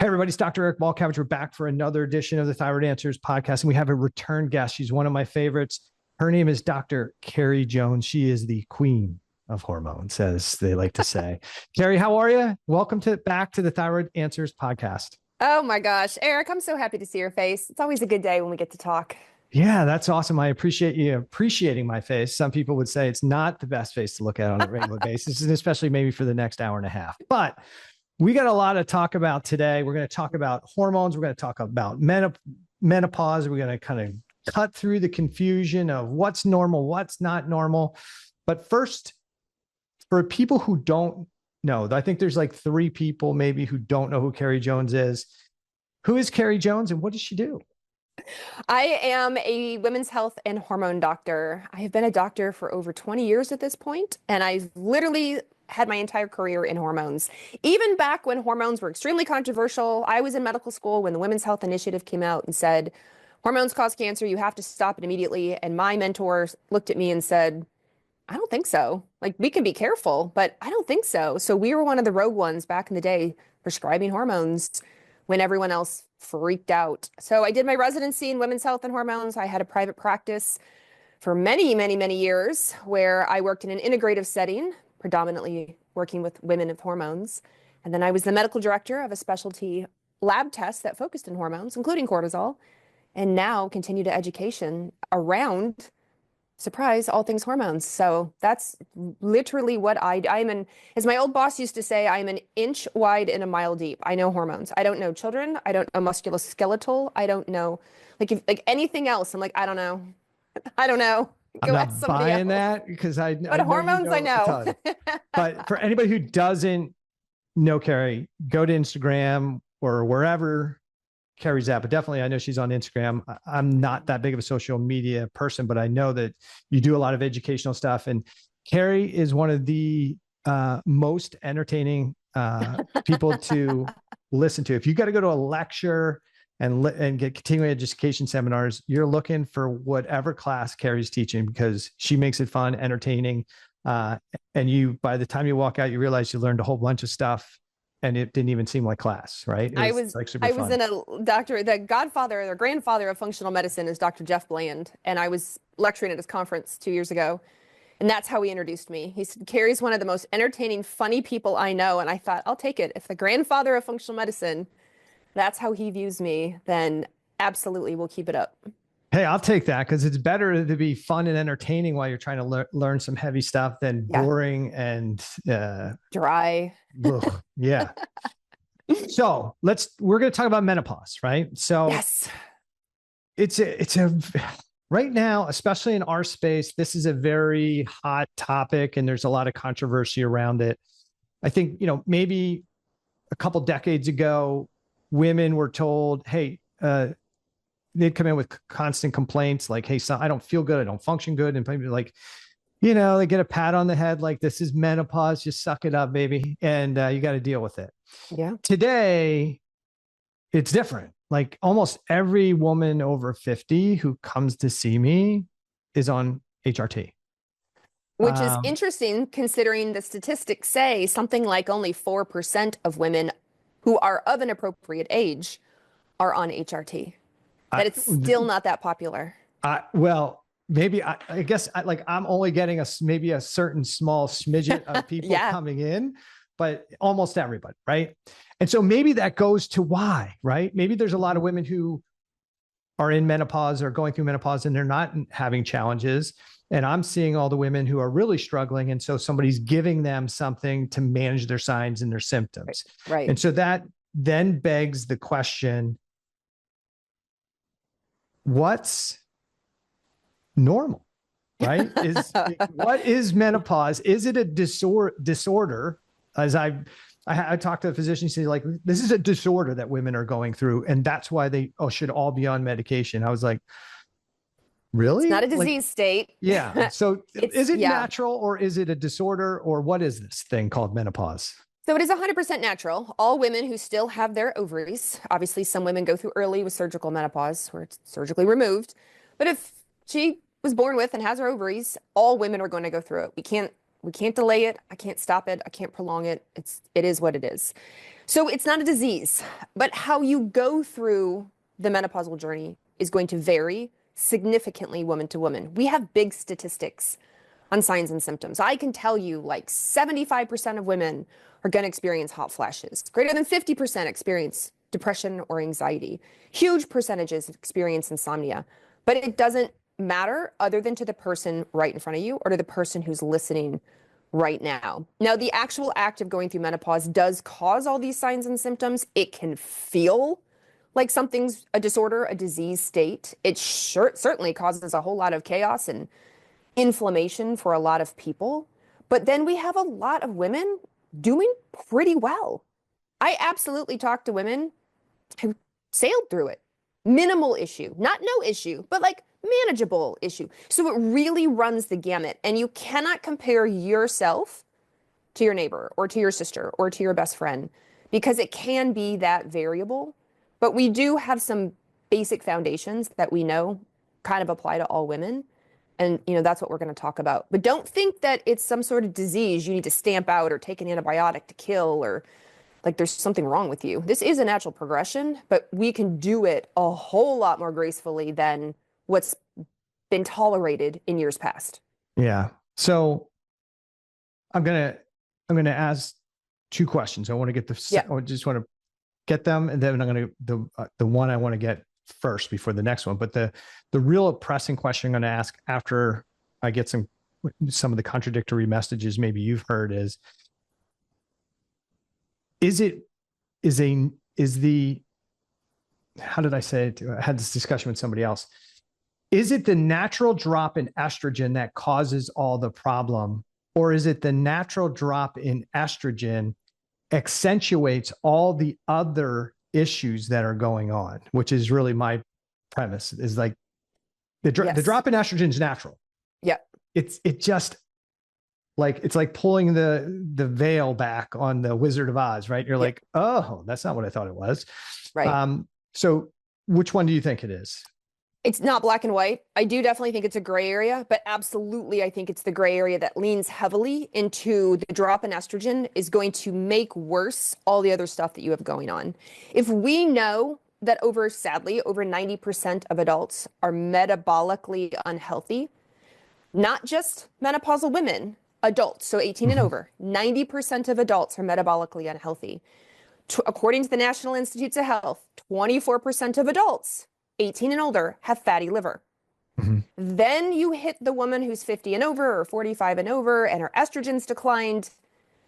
Hey, everybody, it's Dr. Eric Balkavich. We're back for another edition of the Thyroid Answers Podcast, and we have a return guest. She's one of my favorites. Her name is Dr. Carrie Jones. She is the queen of hormones, as they like to say. Carrie, how are you? Welcome back to the Thyroid Answers Podcast. Oh my gosh, Eric, I'm so happy to see your face. It's always a good day when we get to talk. Yeah, that's awesome. I appreciate you appreciating my face. Some people would say it's not the best face to look at on a regular basis, and especially maybe for the next hour and a half. But we got a lot to talk about today. We're going to talk about hormones. We're going to talk about menopause. We're going to kind of cut through the confusion of what's normal, what's not normal. But first, for people who don't know, I think there's like 3 people maybe who don't know who Carrie Jones is. Who is Carrie Jones and what does she do? I am a women's health and hormone doctor. I have been a doctor for over 20 years at this point, and I've literally had my entire career in hormones. Even back when hormones were extremely controversial, I was in medical school when the Women's Health Initiative came out and said, hormones cause cancer, you have to stop it immediately. And my mentor looked at me and said, I don't think so. Like, we can be careful, but I don't think so. So we were one of the rogue ones back in the day prescribing hormones when everyone else freaked out. So I did my residency in women's health and hormones. I had a private practice for many, many, many years where I worked in an integrative setting, predominantly working with women with hormones. And then I was the medical director of a specialty lab test that focused on hormones, including cortisol, and now continue to education around, surprise, all things hormones. So that's literally what I'm an, as my old boss used to say, I'm an inch wide and a mile deep. I know hormones. I don't know children. I don't know musculoskeletal. I don't know like anything else. I'm like, I don't know. I don't know. I'm not buying that because but hormones, I know. But for anybody who doesn't know Carrie, go to Instagram or wherever Carrie's at. But definitely, I know she's on Instagram. I'm not that big of a social media person, but I know that you do a lot of educational stuff. And Carrie is one of the most entertaining people to listen to. If you got to go to a lecture and get continuing education seminars, you're looking for whatever class Carrie's teaching because she makes it fun, entertaining. And you, by the time you walk out, you realize you learned a whole bunch of stuff and it didn't even seem like class, right? I was in a doctor, the godfather or grandfather of functional medicine is Dr. Jeff Bland. And I was lecturing at his conference 2 years ago. And that's how he introduced me. He said, Carrie's one of the most entertaining, funny people I know. And I thought, I'll take it. If the grandfather of functional medicine, that's how he views me, then absolutely we'll keep it up. Hey, I'll take that because it's better to be fun and entertaining while you're trying to learn some heavy stuff than boring and dry. Yeah. So we're going to talk about menopause, right? So yes, it's a right now, especially in our space, this is a very hot topic and there's a lot of controversy around it. I think, maybe a couple decades ago, women were told, hey, they'd come in with constant complaints like, hey, I don't feel good. I don't function good. And like, they get a pat on the head. Like, this is menopause. Just suck it up, baby. And you got to deal with it. Yeah. Today, it's different. Like almost every woman over 50 who comes to see me is on HRT. Which is interesting considering the statistics say something like only 4% of women who are of an appropriate age are on HRT. That it's still not that popular. Well, maybe I guess I'm only getting maybe a certain small smidget of people coming in, but almost everybody, right? And so maybe that goes to why, right? Maybe there's a lot of women who are in menopause or going through menopause and they're not having challenges. And I'm seeing all the women who are really struggling. And so somebody's giving them something to manage their signs and their symptoms. Right. And so that then begs the question, what's normal, right? What is menopause? Is it a disorder? As I talked to a physician, say like, this is a disorder that women are going through. And that's why they should all be on medication. I was like, really? It's not a disease state. Yeah. So is it natural or is it a disorder or what is this thing called menopause? So it is 100% natural. All women who still have their ovaries, obviously some women go through early with surgical menopause where it's surgically removed. But if she was born with and has her ovaries, all women are going to go through it. We can't We can't delay it. I can't stop it. I can't prolong it. It is what it is. So it's not a disease, but how you go through the menopausal journey is going to vary significantly woman to woman. We have big statistics on signs and symptoms. I can tell you like 75% of women are going to experience hot flashes. Greater than 50% experience depression or anxiety. Huge percentages experience insomnia. But it doesn't matter other than to the person right in front of you or to the person who's listening right now. Now, the actual act of going through menopause does cause all these signs and symptoms. It can feel like something's a disorder, a disease state. It certainly causes a whole lot of chaos and inflammation for a lot of people. But then we have a lot of women doing pretty well. I absolutely talk to women who sailed through it. Minimal issue, not no issue, but like manageable issue. So it really runs the gamut. And you cannot compare yourself to your neighbor or to your sister or to your best friend because it can be that variable. But we do have some basic foundations that we know kind of apply to all women. And, that's what we're going to talk about. But don't think that it's some sort of disease you need to stamp out or take an antibiotic to kill or like there's something wrong with you. This is a natural progression, but we can do it a whole lot more gracefully than what's been tolerated in years past. Yeah. So I'm going to ask two questions. I want to get I just want to get them. And then I'm going to, the one I want to get first before the next one, but the real pressing question I'm going to ask after I get some of the contradictory messages maybe you've heard is how did I say it? I had this discussion with somebody else. Is it the natural drop in estrogen that causes all the problem? Or is it the natural drop in estrogen accentuates all the other issues that are going on, which is really my premise is like the drop in estrogen is natural. Yeah. It's like pulling the veil back on the Wizard of Oz, right? You're like, oh, that's not what I thought it was. Right. So which one do you think it is? It's not black and white. I do definitely think it's a gray area, but absolutely I think it's the gray area that leans heavily into the drop in estrogen is going to make worse all the other stuff that you have going on. If we know that sadly, over 90% of adults are metabolically unhealthy, not just menopausal women, adults, so 18 and over, 90% of adults are metabolically unhealthy. According to the National Institutes of Health, 24% of adults 18 and older have fatty liver. Then you hit the woman who's 50 and over or 45 and over and her estrogen's declined.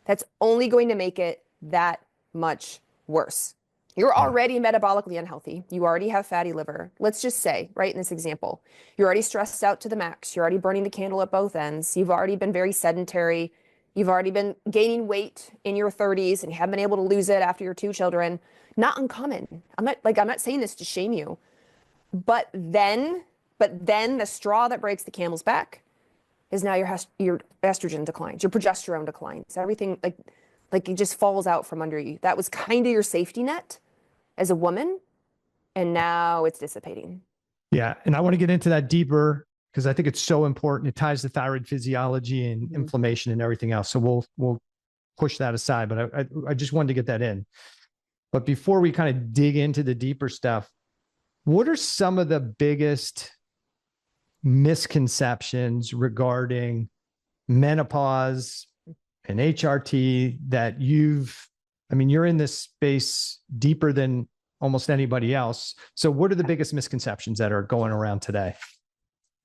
That's only going to make it that much worse. You're already metabolically unhealthy. You already have fatty liver. Let's just say, right in this example, you're already stressed out to the max. You're already burning the candle at both ends. You've already been very sedentary. You've already been gaining weight in your 30s and you haven't been able to lose it after your 2 children. Not uncommon. I'm not saying this to shame you. But then the straw that breaks the camel's back is now your estrogen declines, your progesterone declines. Everything like it just falls out from under you. That was kind of your safety net as a woman, and now it's dissipating. Yeah, and I want to get into that deeper because I think it's so important. It ties to thyroid physiology and inflammation and everything else. So we'll push that aside, but I just wanted to get that in. But before we kind of dig into the deeper stuff, what are some of the biggest misconceptions regarding menopause and HRT that you're in this space deeper than almost anybody else. So what are the biggest misconceptions that are going around today?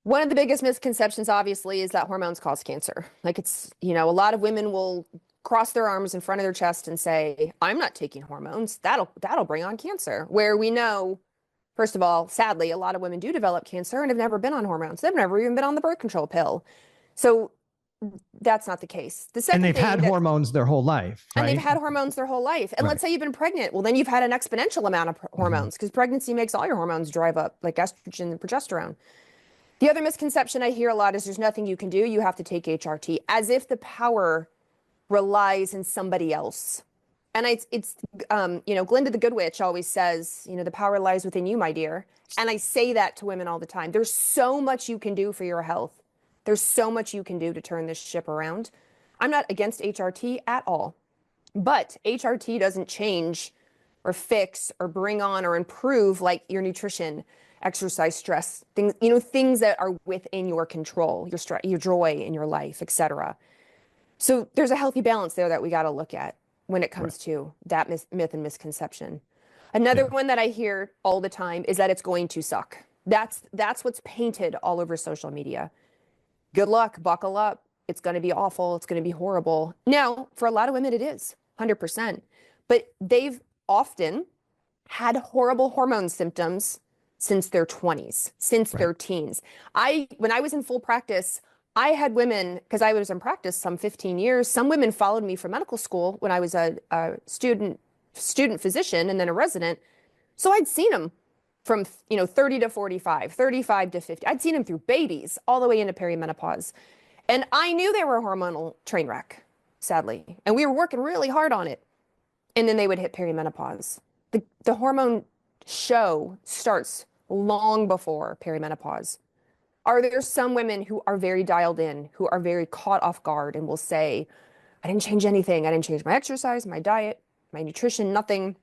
One of the biggest misconceptions, obviously, is that hormones cause cancer. Like a lot of women will cross their arms in front of their chest and say, I'm not taking hormones. That'll bring on cancer. Where we know, first of all, sadly, a lot of women do develop cancer and have never been on hormones. They've never even been on the birth control pill. So that's not the case. The second and they've had hormones their whole life, right? And they've had hormones their whole life. And let's say you've been pregnant. Well, then you've had an exponential amount of hormones because pregnancy makes all your hormones drive up, like estrogen and progesterone. The other misconception I hear a lot is there's nothing you can do. You have to take HRT, as if the power relies in somebody else. And it's Glinda the Good Witch always says, the power lies within you, my dear. And I say that to women all the time. There's so much you can do for your health. There's so much you can do to turn this ship around. I'm not against HRT at all, but HRT doesn't change or fix or bring on or improve like your nutrition, exercise, stress, things, things that are within your control, your stress, your joy in your life, etc. So there's a healthy balance there that we got to look at when it comes to that myth and misconception. Another one that I hear all the time is that it's going to suck. That's what's painted all over social media. Good luck, buckle up. It's going to be awful. It's going to be horrible. Now, for a lot of women, it is 100%. But they've often had horrible hormone symptoms since their 20s, since their teens. When I was in full practice, I had women, because I was in practice some 15 years, some women followed me from medical school when I was a student physician and then a resident. So I'd seen them from 30 to 45, 35 to 50. I'd seen them through babies all the way into perimenopause. And I knew they were a hormonal train wreck, sadly. And we were working really hard on it. And then they would hit perimenopause. The hormone show starts long before perimenopause. Are there some women who are very dialed in, who are very caught off guard and will say, I didn't change anything. I didn't change my exercise, my diet, my nutrition, nothing.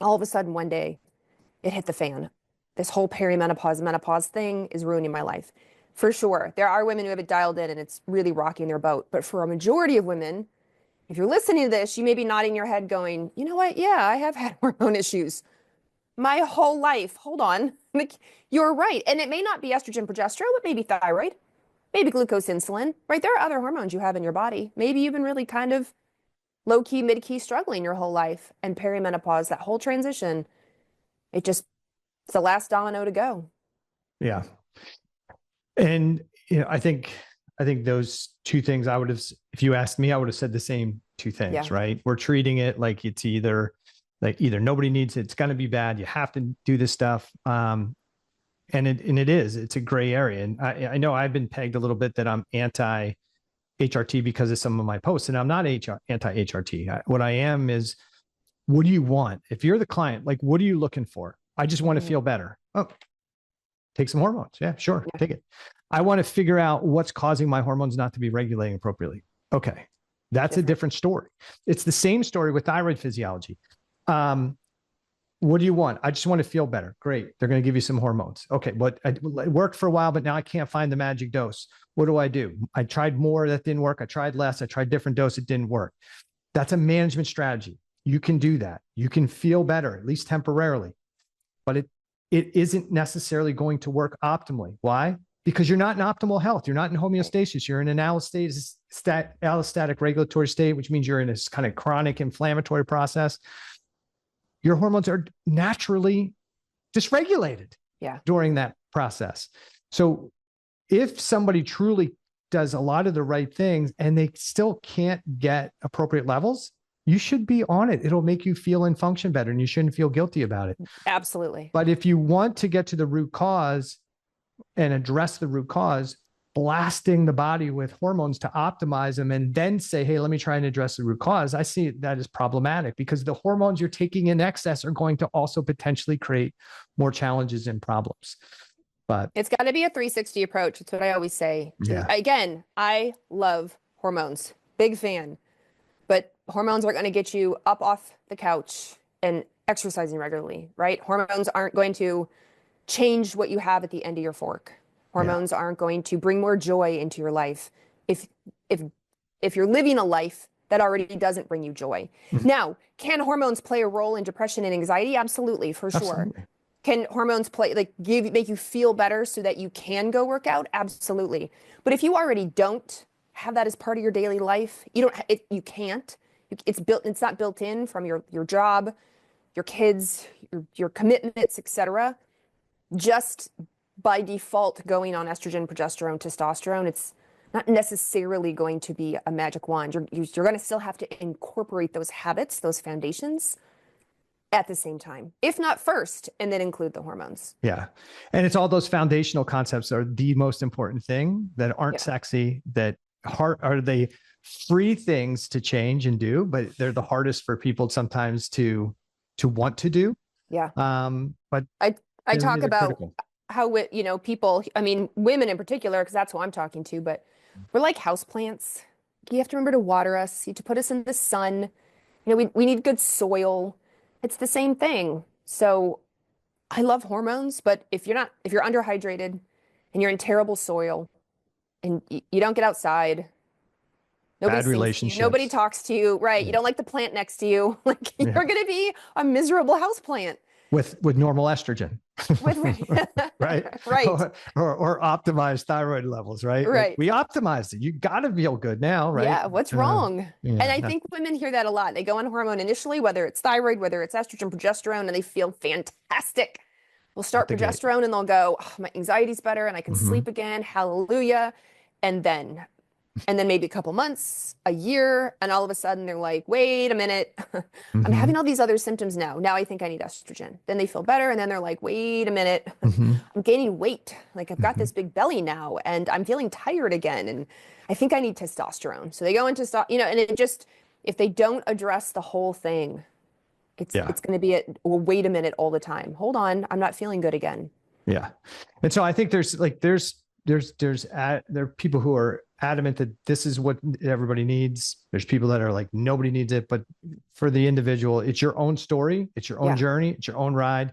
All of a sudden, one day, it hit the fan. This whole menopause thing is ruining my life. For sure, there are women who have it dialed in and it's really rocking their boat. But for a majority of women, if you're listening to this, you may be nodding your head going, you know what? Yeah, I have had hormone issues my whole life. Hold on. Like, you're right. And it may not be estrogen, progesterone, but maybe thyroid, maybe glucose, insulin, right? There are other hormones you have in your body. Maybe you've been really kind of low-key, mid-key struggling your whole life. And perimenopause, that whole transition, it's the last domino to go. Yeah. And, I think those two things if you asked me, I would have said the same two things, right? We're treating it like it's either nobody needs it. It's going to be bad. You have to do this stuff. And it's a gray area. And I know I've been pegged a little bit that I'm anti HRT because of some of my posts, and I'm not anti HRT. What I am is, what do you want? If you're the client, like, what are you looking for? I just want to feel better. Oh, take some hormones. Yeah, sure. Yeah. Take it. I want to figure out what's causing my hormones not to be regulating appropriately. Okay. That's a different story. It's the same story with thyroid physiology. What do you want? I just want to feel better. Great. They're going to give you some hormones. Okay. But it worked for a while, but now I can't find the magic dose. What do I do? I tried more. That didn't work. I tried less. I tried different dose. It didn't work. That's a management strategy. You can do that. You can feel better, at least temporarily, but it isn't necessarily going to work optimally. Why? Because you're not in optimal health. You're not in homeostasis. You're in an allostatic regulatory state, which means you're in this kind of chronic inflammatory process. Your hormones are naturally dysregulated during that process. So if somebody truly does a lot of the right things and they still can't get appropriate levels, you should be on it. It'll make you feel and function better, and you shouldn't feel guilty about it. Absolutely. But if you want to get to the root cause and address the root cause, blasting the body with hormones to optimize them and then say, hey, let me try and address the root cause, I see that as problematic, because the hormones you're taking in excess are going to also potentially create more challenges and problems. But it's got to be a 360 approach. It's what I always say. Yeah. Again, I love hormones. Big fan. But hormones aren't going to get you up off the couch and exercising regularly, right? Hormones aren't going to change what you have at the end of your fork. Hormones aren't going to bring more joy into your life if you're living a life that already doesn't bring you joy. Now, can hormones play a role in depression and anxiety? Absolutely, for sure. Absolutely. Can hormones make you feel better so that you can go work out? Absolutely. But if you already don't have that as part of your daily life, you can't. It's not built in from your job, your kids, your commitments, etc. Just by default going on estrogen, progesterone, testosterone, it's not necessarily going to be a magic wand. You're going to still have to incorporate those habits, those foundations at the same time, if not first, and then include the hormones. Yeah. And it's all those foundational concepts are the most important thing, that aren't sexy, that are they free things to change and do, but they're the hardest for people sometimes to want to do. Yeah. But I talk about critical. How, people, I mean, women in particular, because that's who I'm talking to, but we're like houseplants. You have to remember to water us. You have to put us in the sun. We need good soil. It's the same thing. So I love hormones, but if you're underhydrated and you're in terrible soil and you don't get outside, nobody Bad sings to you, nobody relationships. talks to you, right? Yeah. You don't like the plant next to you. Like you're Yeah. going to be a miserable houseplant. With normal estrogen. With right. right. Or optimized thyroid levels, right? Like Right. we optimized it. You got to feel good now, right? Yeah, what's wrong? Yeah. And I think women hear that a lot. They go on hormone initially, whether it's thyroid, whether it's estrogen, progesterone, and they feel fantastic. We'll At start the gate. progesterone and they'll go, oh, my anxiety's better and I can Mhm. sleep again. Hallelujah. And then maybe a couple months, a year, and all of a sudden they're like, wait a minute, I'm Mhm. having all these other symptoms now. Now I think I need estrogen. Then they feel better. And then they're like, wait a minute, Mhm. I'm gaining weight. Like I've got Mhm. this big belly now and I'm feeling tired again. And I think I need testosterone. So they go into, and it just, if they don't address the whole thing, Yeah. it's going to be well, wait a minute all the time. Hold on, I'm not feeling good again. Yeah. And so I think there are people who are adamant that this is what everybody needs. There's people that are like, nobody needs it. But for the individual, it's your own story. It's your own journey. It's your own ride.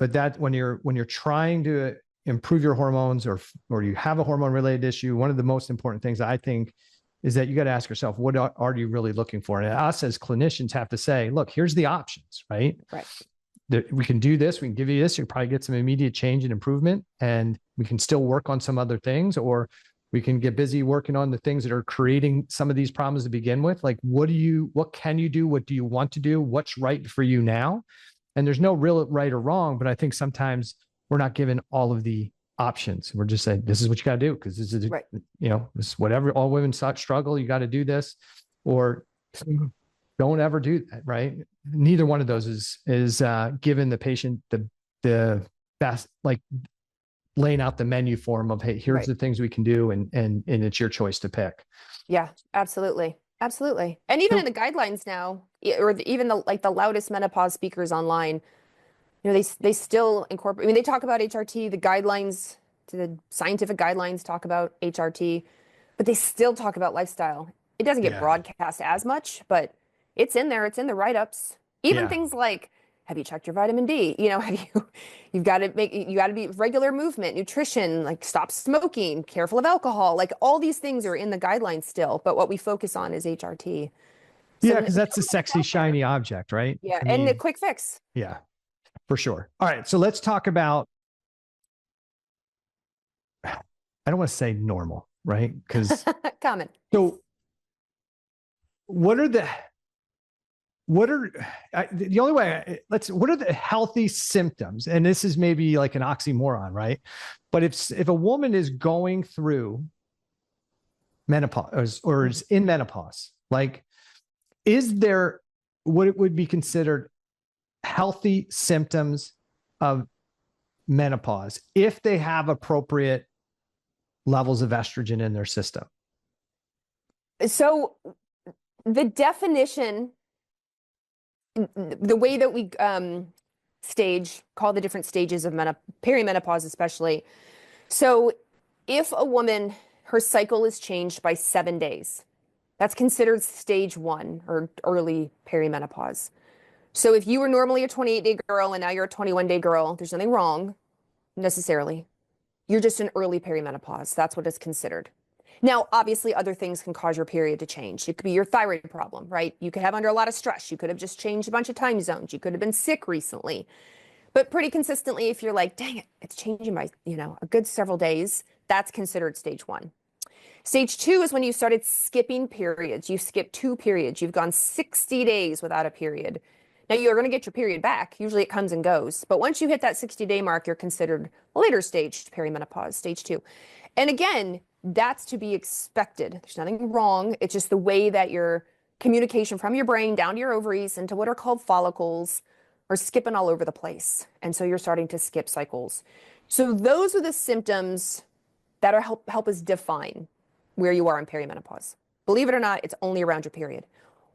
But that when you're trying to improve your hormones or you have a hormone related issue, one of the most important things I think is that you got to ask yourself, what are you really looking for? And us as clinicians have to say, look, here's the options, right? Right. We can do this. We can give you this. You'll probably get some immediate change and improvement, and we can still work on some other things, or we can get busy working on the things that are creating some of these problems to begin with. Like, what can you do? What do you want to do? What's right for you now? And there's no real right or wrong, but I think sometimes we're not given all of the options. We're just saying, this is what you got to do. Cause this is, Right. this is whatever all women struggle, you got to do this, or don't ever do that. Right. Neither one of those is given the patient the best, like laying out the menu for them of, hey, here's the things we can do. And it's your choice to pick. Yeah, absolutely. Absolutely. And even in the guidelines now, or even the loudest menopause speakers online, they still incorporate, I mean, they talk about HRT, the guidelines, the scientific guidelines talk about HRT, but they still talk about lifestyle. It doesn't get broadcast as much, but it's in there. It's in the write-ups. Even things like, have you checked your vitamin D? You've got to be regular movement, nutrition, like stop smoking, careful of alcohol. Like all these things are in the guidelines still, but what we focus on is HRT. So because that's a sexy, shiny object, right? Yeah, and the quick fix. Yeah, for sure. All right, so let's talk about, I don't want to say normal, right? Because common. So what are the only way, what are the healthy symptoms? And this is maybe like an oxymoron, right? But if a woman is going through menopause or is in menopause, like, is there what it would be considered healthy symptoms of menopause if they have appropriate levels of estrogen in their system? So the definition, the way that we call the different stages of perimenopause, especially. So if a woman, her cycle is changed by 7 days, that's considered stage 1 or early perimenopause. So if you were normally a 28-day girl and now you're a 21-day girl, there's nothing wrong necessarily. You're just in early perimenopause. That's what is considered. Now, obviously, other things can cause your period to change. It could be your thyroid problem, right? You could have under a lot of stress. You could have just changed a bunch of time zones. You could have been sick recently. But pretty consistently, if you're like, dang it, it's changing by, a good several days, that's considered stage 1. Stage 2 is when you started skipping periods. You skipped 2 periods. You've gone 60 days without a period. Now, you're going to get your period back. Usually it comes and goes. But once you hit that 60-day mark, you're considered later stage perimenopause, stage 2. And again, that's to be expected. There's nothing wrong. It's just the way that your communication from your brain down to your ovaries into what are called follicles are skipping all over the place. And so you're starting to skip cycles. So those are the symptoms that are help us define where you are in perimenopause. Believe it or not, it's only around your period.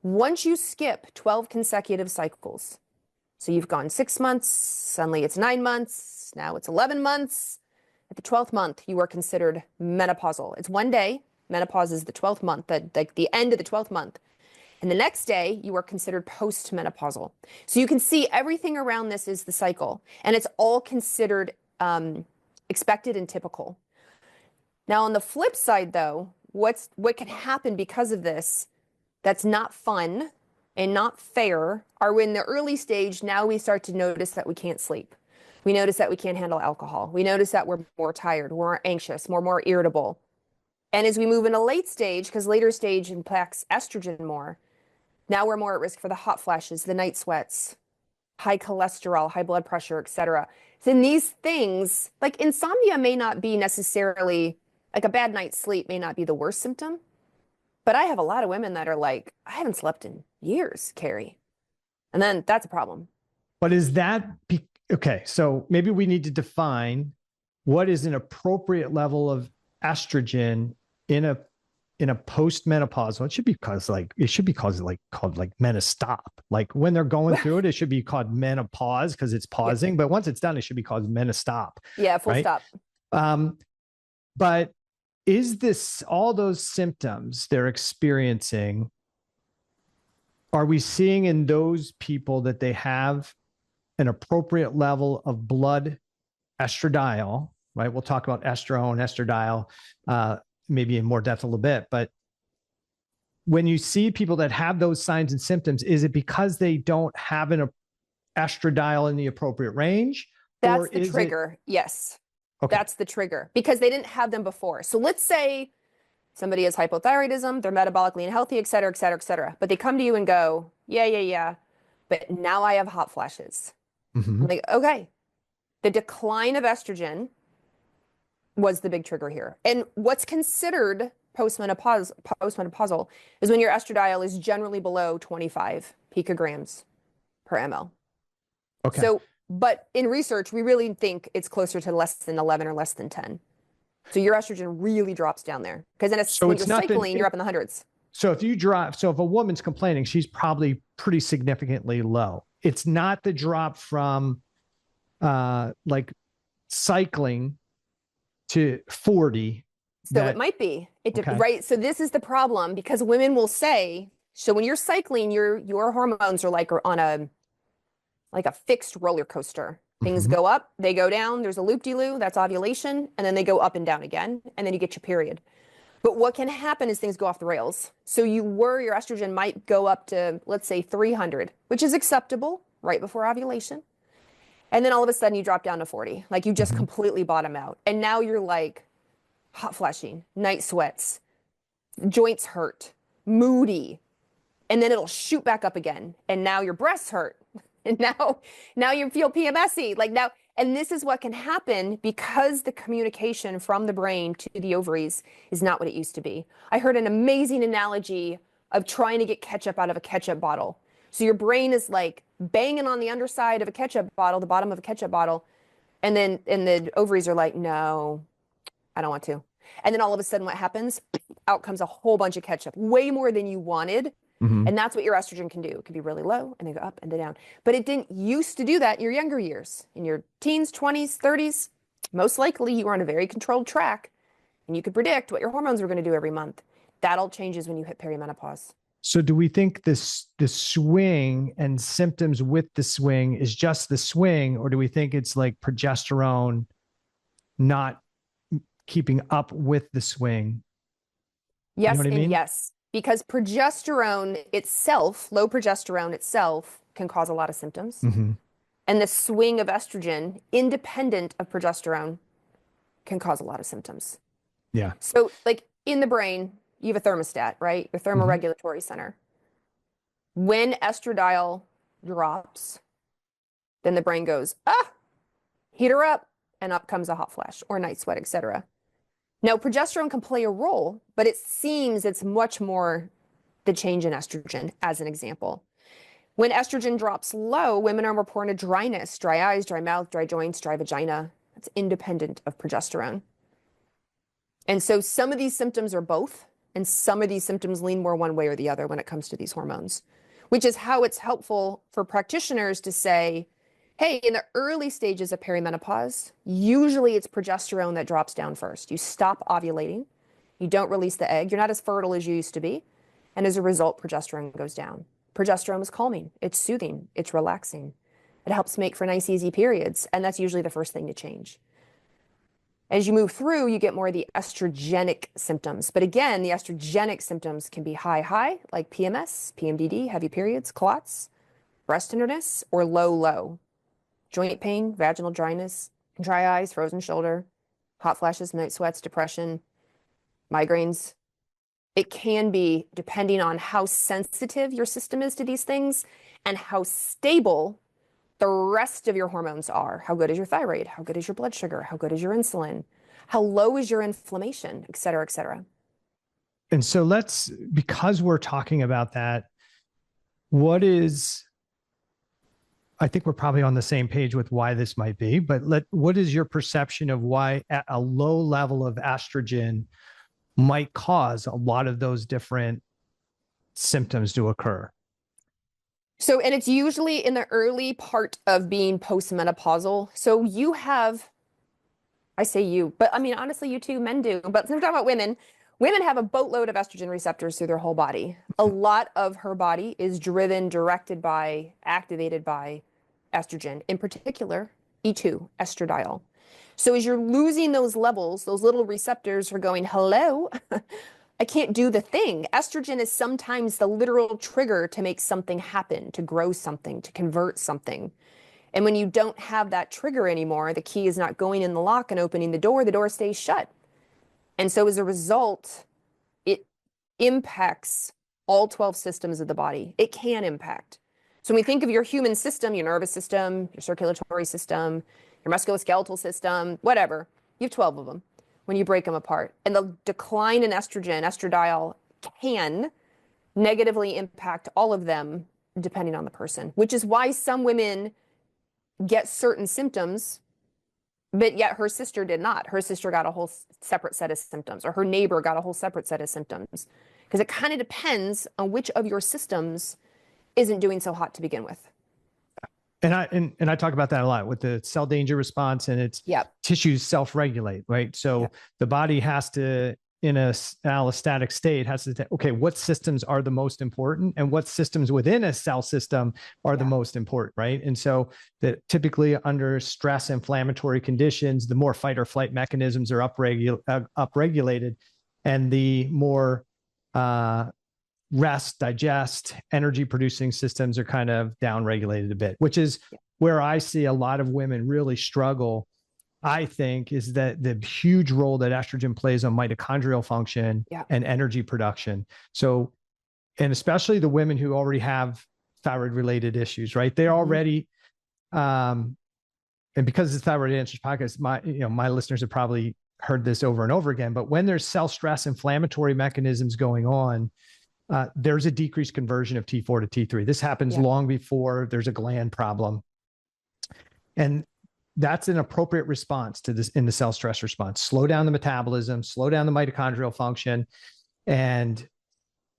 Once you skip 12 consecutive cycles, so you've gone 6 months, suddenly it's 9 months, now it's 11 months. At the 12th month, you are considered menopausal. It's 1 day, menopause is the 12th month, like the end of the 12th month. And the next day, you are considered postmenopausal. So you can see everything around this is the cycle, and it's all considered expected and typical. Now, on the flip side, though, what can happen because of this that's not fun and not fair are when the early stage, now we start to notice that we can't sleep. We notice that we can't handle alcohol. We notice that we're more tired, we're more anxious, more irritable. And as we move into late stage, because later stage impacts estrogen more, now we're more at risk for the hot flashes, the night sweats, high cholesterol, high blood pressure, etc. So in these things, like insomnia may not be necessarily, like a bad night's sleep may not be the worst symptom, but I have a lot of women that are like, I haven't slept in years, Carrie. And then that's a problem. But is that, okay, so maybe we need to define what is an appropriate level of estrogen in a postmenopausal. It should be called menostop. Like when they're going through it, it should be called menopause because it's pausing. But once it's done, it should be called menostop. Yeah, full stop. But is this all those symptoms they're experiencing? Are we seeing in those people that they have an appropriate level of blood estradiol? Right. We'll talk about estrone, estradiol, maybe in more depth a little bit. But when you see people that have those signs and symptoms, is it because they don't have an estradiol in the appropriate range? That's the trigger. Yes. Okay. That's the trigger because they didn't have them before. So let's say somebody has hypothyroidism, they're metabolically unhealthy, et cetera, et cetera, et cetera. But they come to you and go, yeah. But now I have hot flashes. Mm-hmm. I'm like, okay. The decline of estrogen was the big trigger here. And what's considered postmenopausal is when your estradiol is generally below 25 picograms per ml. Okay. So, but in research, we really think it's closer to less than 11 or less than 10. So your estrogen really drops down there because then when you're cycling, you're up in the hundreds. So if a woman's complaining, she's probably pretty significantly low. It's not the drop from like cycling to 40. So it might be. Right. So this is the problem because women will say, so when you're cycling, your hormones are like on a fixed roller coaster. Things go up, they go down, there's a loop-de-loo, that's ovulation, and then they go up and down again, and then you get your period. But what can happen is things go off the rails. So your estrogen might go up to, let's say 300, which is acceptable right before ovulation. And then all of a sudden you drop down to 40, like you just completely bottom out. And now you're like hot flashing, night sweats, joints hurt, moody, and then it'll shoot back up again. And now your breasts hurt. And now you feel PMSy, like now, and this is what can happen because the communication from the brain to the ovaries is not what it used to be. I heard an amazing analogy of trying to get ketchup out of a ketchup bottle. So your brain is like banging on the underside of a ketchup bottle, the bottom of a ketchup bottle, and the ovaries are like, no, I don't want to. And then all of a sudden what happens? Out comes a whole bunch of ketchup, way more than you wanted. Mm-hmm. And that's what your estrogen can do. It can be really low and then go up and then down. But it didn't used to do that in your younger years. In your teens, 20s, 30s, most likely you were on a very controlled track and you could predict what your hormones were going to do every month. That all changes when you hit perimenopause. So do we think the swing and symptoms with the swing is just the swing, or do we think it's like progesterone not keeping up with the swing? Yes, you know what I mean? Yes. Because progesterone itself, low progesterone itself, can cause a lot of symptoms. Mm-hmm. And the swing of estrogen, independent of progesterone, can cause a lot of symptoms. Yeah. So like in the brain, you have a thermostat, right? Your thermoregulatory center. When estradiol drops, then the brain goes, heat her up, and up comes a hot flash or night sweat, etc. Now, progesterone can play a role, but it seems it's much more the change in estrogen, as an example. When estrogen drops low, women are reporting dryness, dry eyes, dry mouth, dry joints, dry vagina. That's independent of progesterone. And so some of these symptoms are both, and some of these symptoms lean more one way or the other when it comes to these hormones, which is how it's helpful for practitioners to say, hey, in the early stages of perimenopause, usually it's progesterone that drops down first. You stop ovulating, You don't release the egg. You're not as fertile as you used to be. And as a result, progesterone goes down. Progesterone is calming. It's soothing. It's relaxing. It helps make for nice, easy periods. And that's usually the first thing to change. As you move through, you get more of the estrogenic symptoms. But again, the estrogenic symptoms can be high, like PMS, PMDD, heavy periods, clots, breast tenderness, or low, joint pain, vaginal dryness, dry eyes, frozen shoulder, hot flashes, night sweats, depression, migraines. It can be, depending on how sensitive your system is to these things and how stable the rest of your hormones are. How good is your thyroid? How good is your blood sugar? How good is your insulin? How low is your inflammation, et cetera, et cetera. And so because we're talking about that, I think we're probably on the same page with why this might be, but what is your perception of why at a low level of estrogen might cause a lot of those different symptoms to occur? So, and it's usually in the early part of being postmenopausal. So you have, I say you, but I mean, honestly, you too, men do, but we're talking about women. Women have a boatload of estrogen receptors through their whole body. A lot of her body is directed by, activated by estrogen, in particular, E2, estradiol. So as you're losing those levels, those little receptors are going, hello, I can't do the thing. Estrogen is sometimes the literal trigger to make something happen, to grow something, to convert something. And when you don't have that trigger anymore, the key is not going in the lock and opening the door stays shut. And so as a result, it impacts all 12 systems of the body. It can impact. So when we think of your human system, your nervous system, your circulatory system, your musculoskeletal system, whatever, you have 12 of them when you break them apart. And the decline in estrogen, estradiol, can negatively impact all of them depending on the person, which is why some women get certain symptoms, but yet her sister did not. Her sister got a whole separate set of symptoms, or her neighbor got a whole separate set of symptoms, because it kind of depends on which of your systems isn't doing so hot to begin with. And I talk about that a lot with the cell danger response, and its tissues self-regulate, right? So the body has to, in a allostatic state, has to okay, what systems are the most important, and what systems within a cell system are the most important, right? And so that typically under stress, inflammatory conditions, the more fight or flight mechanisms are upregulated, and the more rest, digest, energy producing systems are kind of downregulated a bit, which is where I see a lot of women really struggle. I think is that the huge role that estrogen plays on mitochondrial function and energy production. So, and especially the women who already have thyroid related issues, right? They're already, and because it's Thyroid Answers Podcast, my listeners have probably heard this over and over again, but when there's cell stress inflammatory mechanisms going on, there's a decreased conversion of T4 to T3. This happens long before there's a gland problem. And that's an appropriate response to this in the cell stress response. Slow down the metabolism, slow down the mitochondrial function, and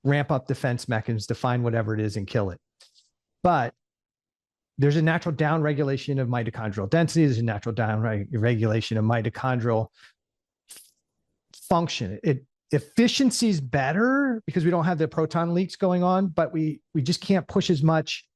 ramp up defense mechanisms to find whatever it is and kill it. But there's a natural downregulation of mitochondrial density. There's a natural downregulation of mitochondrial function. Efficiency is better because we don't have the proton leaks going on, but we just can't push as much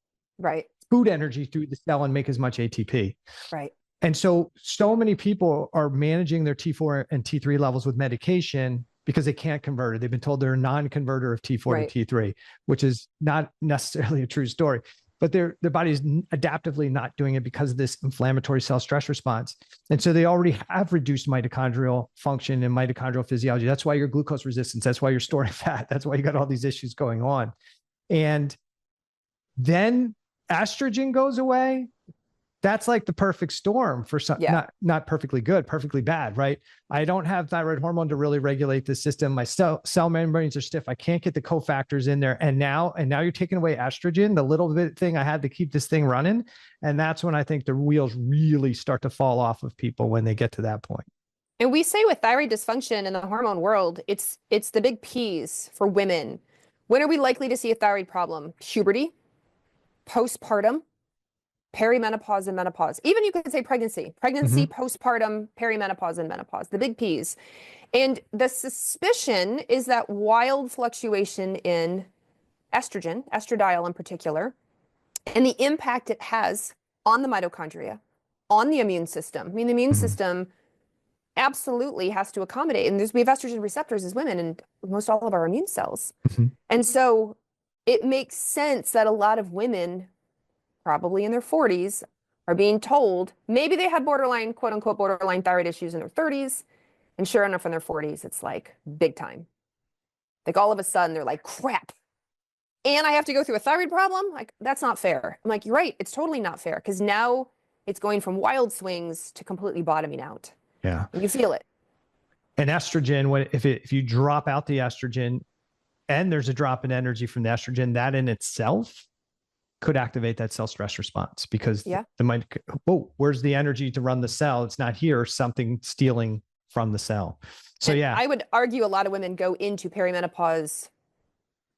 food energy through the cell and make as much ATP. Right. And so many people are managing their T4 and T3 levels with medication because they can't convert it. They've been told they're a non-converter of T4 to T3, which is not necessarily a true story. But their body is adaptively not doing it because of this inflammatory cell stress response. And so they already have reduced mitochondrial function and mitochondrial physiology. That's why you're glucose resistance. That's why you're storing fat. That's why you got all these issues going on. And then estrogen goes away. That's like the perfect storm for some, not perfectly good, perfectly bad, right? I don't have thyroid hormone to really regulate the system. My cell membranes are stiff. I can't get the cofactors in there. And now you're taking away estrogen, the little bit thing I had to keep this thing running. And that's when I think the wheels really start to fall off of people when they get to that point. And we say with thyroid dysfunction in the hormone world, it's the big P's for women. When are we likely to see a thyroid problem? Puberty, postpartum, perimenopause, and menopause. Even you could say pregnancy, postpartum, perimenopause, and menopause, the big P's. And the suspicion is that wild fluctuation in estrogen, estradiol in particular, and the impact it has on the mitochondria, on the immune system. I mean, the immune system absolutely has to accommodate, and we have estrogen receptors as women in most all of our immune cells. And so it makes sense that a lot of women, probably in their 40s, are being told maybe they had borderline, quote unquote, borderline thyroid issues in their 30s. And sure enough, in their 40s, it's like big time. Like all of a sudden, they're like, crap. And I have to go through a thyroid problem? Like, that's not fair. I'm like, you're right. It's totally not fair because now it's going from wild swings to completely bottoming out. Yeah. And you feel it. And estrogen, if you drop out the estrogen and there's a drop in energy from the estrogen, that in itself could activate that cell stress response because the mind, where's the energy to run the cell? It's not here. Something stealing from the cell. So and I would argue a lot of women go into perimenopause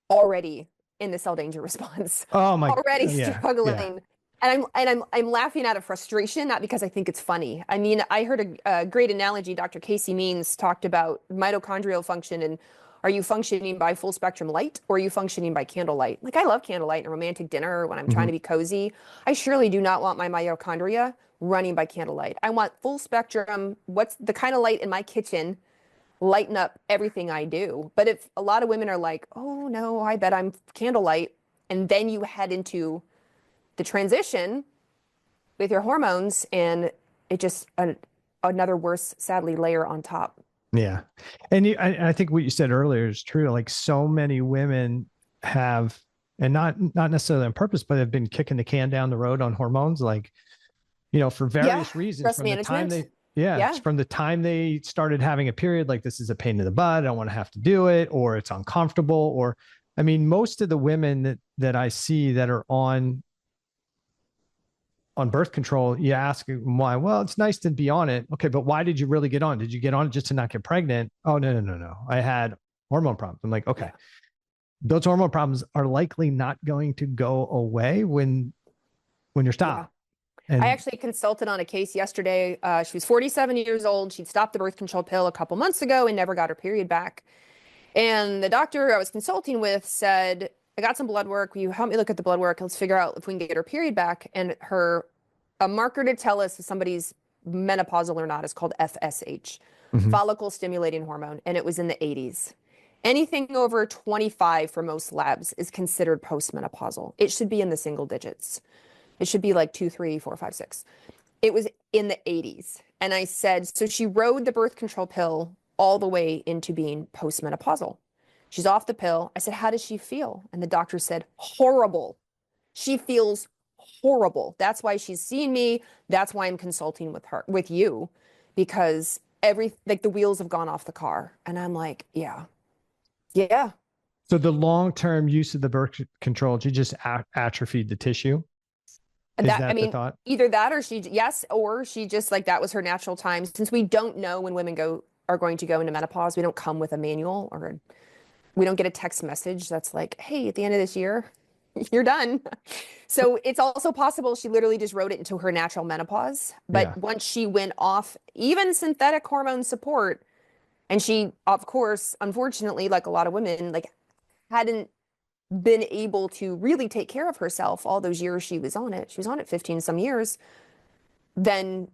already in the cell danger response. Oh my! Already struggling. And I'm laughing out of frustration, not because I think it's funny. I mean, I heard a great analogy. Dr. Casey Means talked about mitochondrial function and are you functioning by full spectrum light or are you functioning by candlelight? Like I love candlelight and a romantic dinner when I'm trying to be cozy. I surely do not want my mitochondria running by candlelight. I want full spectrum. What's the kind of light in my kitchen lighten up everything I do? But if a lot of women are like, oh no, I bet I'm candlelight. And then you head into the transition with your hormones and it just another worse, sadly, layer on top. Yeah. And I think what you said earlier is true. Like so many women have, and not necessarily on purpose, but have been kicking the can down the road on hormones, like, for various reasons from the time they started having a period, like this is a pain in the butt. I don't want to have to do it, or it's uncomfortable. Or, I mean, most of the women that I see that are on birth control, you ask them why. Well, it's nice to be on it. Okay, but why did you really get on? Did you get on it just to not get pregnant? Oh, no. I had hormone problems. I'm like, okay, those hormone problems are likely not going to go away when you're stopped. And I actually consulted on a case yesterday. She was 47 years old. She'd stopped the birth control pill a couple months ago and never got her period back. And the doctor I was consulting with said, I got some blood work. Will you help me look at the blood work? Let's figure out if we can get her period back. And a marker to tell us if somebody's menopausal or not is called FSH, follicle stimulating hormone. And it was in the 80s. Anything over 25 for most labs is considered postmenopausal. It should be in the single digits. It should be like 2, 3, 4, 5, 6. It was in the 80s. And I said, so she rode the birth control pill all the way into being postmenopausal. She's off the pill. I said, how does she feel? And the doctor said, horrible. She feels horrible. That's why she's seeing me. That's why I'm consulting with you, because the wheels have gone off the car. And I'm like, yeah. So the long-term use of the birth control, she just atrophied the tissue. Is that the thought? Either that or or she just that was her natural time. Since we don't know when women are going to go into menopause, we don't come with a manual or we don't get a text message that's like, hey, at the end of this year, you're done. So it's also possible she literally just wrote it into her natural menopause. But once she went off even synthetic hormone support, and she, of course, unfortunately, like a lot of women, hadn't been able to really take care of herself all those years she was on it. She was on it 15 some years. Then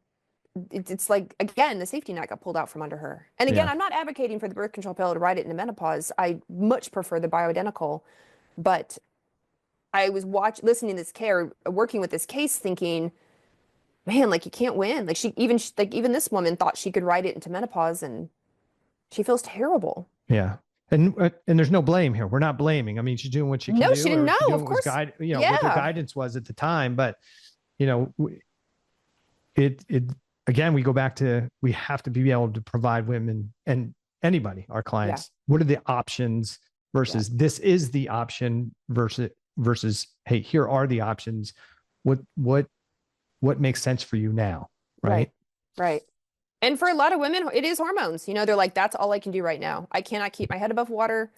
it's like, again, the safety net got pulled out from under her. And again, I'm not advocating for the birth control pill to ride it into menopause. I much prefer the bioidentical. But I was listening to this working with this case thinking, man, you can't win. Even this woman thought she could ride it into menopause and she feels terrible. Yeah. And there's no blame here. We're not blaming. I mean, she's doing what she can do. No, she didn't know. Of course. What her guidance was at the time. But, again, we go back to, we have to be able to provide women and anybody, our clients, what are the options versus this is the option versus, hey, here are the options. What makes sense for you now? Right. And for a lot of women, it is hormones. They're like, that's all I can do right now. I cannot keep my head above water.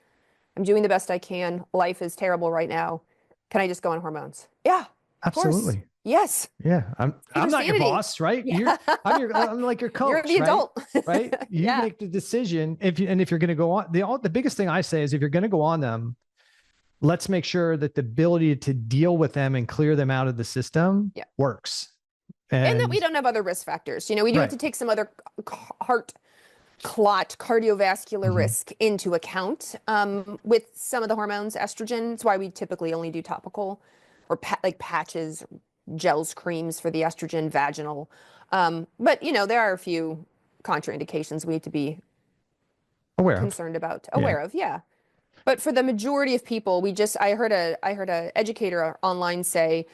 I'm doing the best I can. Life is terrible right now. Can I just go on hormones? Yeah. Of course. Absolutely. Yes. Yeah. I'm not your sanity. boss, right? Yeah. I'm like your coach. You're the adult. Right? You Yeah. make the decision. If you're going to go on, the biggest thing I say is if you're going to go on them, let's make sure that the ability to deal with them and clear them out of the system works. And that we don't have other risk factors. You know, we do have to take some other heart clot, cardiovascular risk into account with some of the hormones. Estrogen, it's why we typically only do topical or like patches, gels, creams for the estrogen, vaginal. But, you know, there are a few contraindications we need to be concerned about, aware of. Yeah. But for the majority of people, I heard a educator online say,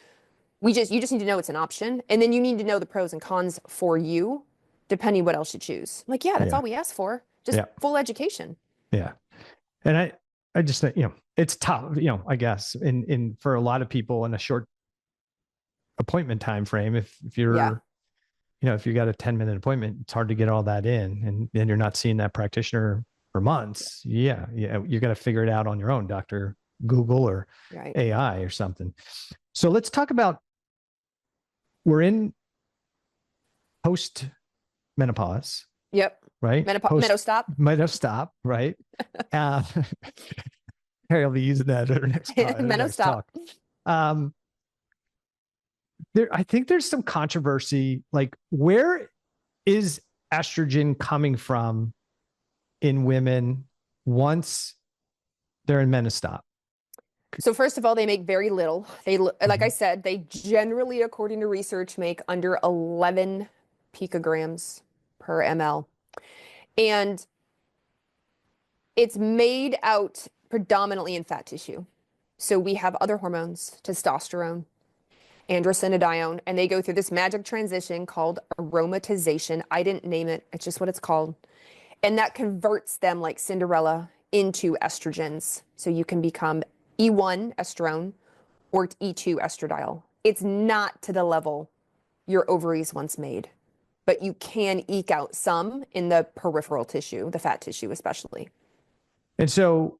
you just need to know it's an option. And then you need to know the pros and cons for you, depending what else you choose. Like, that's all we ask for. Just full education. Yeah. And I just think, you know, it's tough, you know, I guess in for a lot of people in a short appointment time frame, if you're, you know, if you got a 10-minute appointment, it's hard to get all that in, and then you're not seeing that practitioner for months. Yeah. You got to figure it out on your own, Dr. Google or AI or something. So let's talk about, we're in post menopause. Yep. Right. Menostop. Right. Harry will be using that at our next Menostop. Talk. I think there's some controversy. Like, where is estrogen coming from in women once they're in menostop? So first of all, they make very little. Like I said, they generally, according to research, make under 11 picograms per ml. And it's made out predominantly in fat tissue. So we have other hormones, testosterone, androstenedione, and they go through this magic transition called aromatization. I didn't name it. It's just what it's called. And that converts them like Cinderella into estrogens. So you can become E1 estrone or E2 estradiol. It's not to the level your ovaries once made, but you can eke out some in the peripheral tissue, the fat tissue especially. And so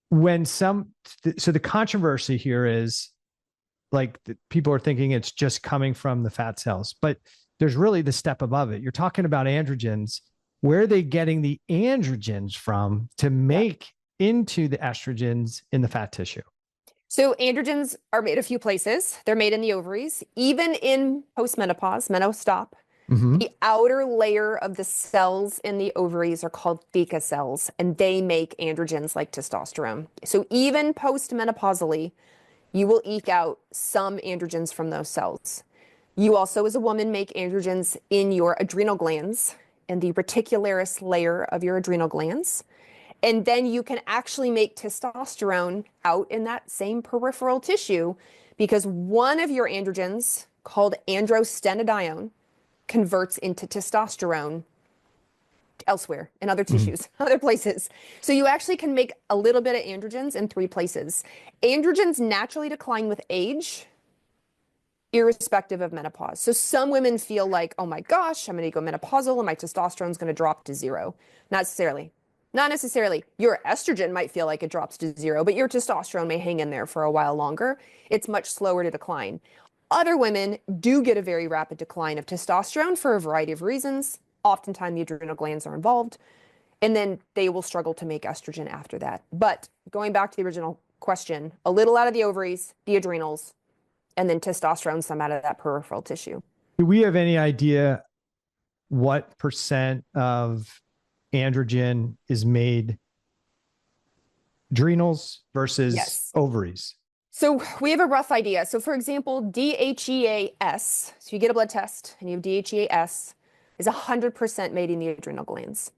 so the controversy here is like people are thinking it's just coming from the fat cells, but there's really the step above it. You're talking about androgens. Where are they getting the androgens from to make into the estrogens in the fat tissue? So androgens are made a few places. They're made in the ovaries, even in postmenopause, menostop. The outer layer of the cells in the ovaries are called theca cells, and they make androgens like testosterone. So even postmenopausally, you will eke out some androgens from those cells. You also, as a woman, make androgens in your adrenal glands, in the reticularis layer of your adrenal glands. And then you can actually make testosterone out in that same peripheral tissue because one of your androgens, called androstenedione, converts into testosterone elsewhere in other tissues, other places. So you actually can make a little bit of androgens in 3 places. Androgens naturally decline with age, irrespective of menopause. So some women feel like, oh my gosh, I'm going to go menopausal and my testosterone is going to drop to 0. Not necessarily. Your estrogen might feel like it drops to 0, but your testosterone may hang in there for a while longer. It's much slower to decline. Other women do get a very rapid decline of testosterone for a variety of reasons. Oftentimes the adrenal glands are involved, and then they will struggle to make estrogen after that. But going back to the original question, a little out of the ovaries, the adrenals, and then testosterone, some out of that peripheral tissue. Do we have any idea what percent of androgen is made adrenals versus ovaries? So we have a rough idea. So for example, DHEAS, so you get a blood test and you have DHEAS, is 100% made in the adrenal glands.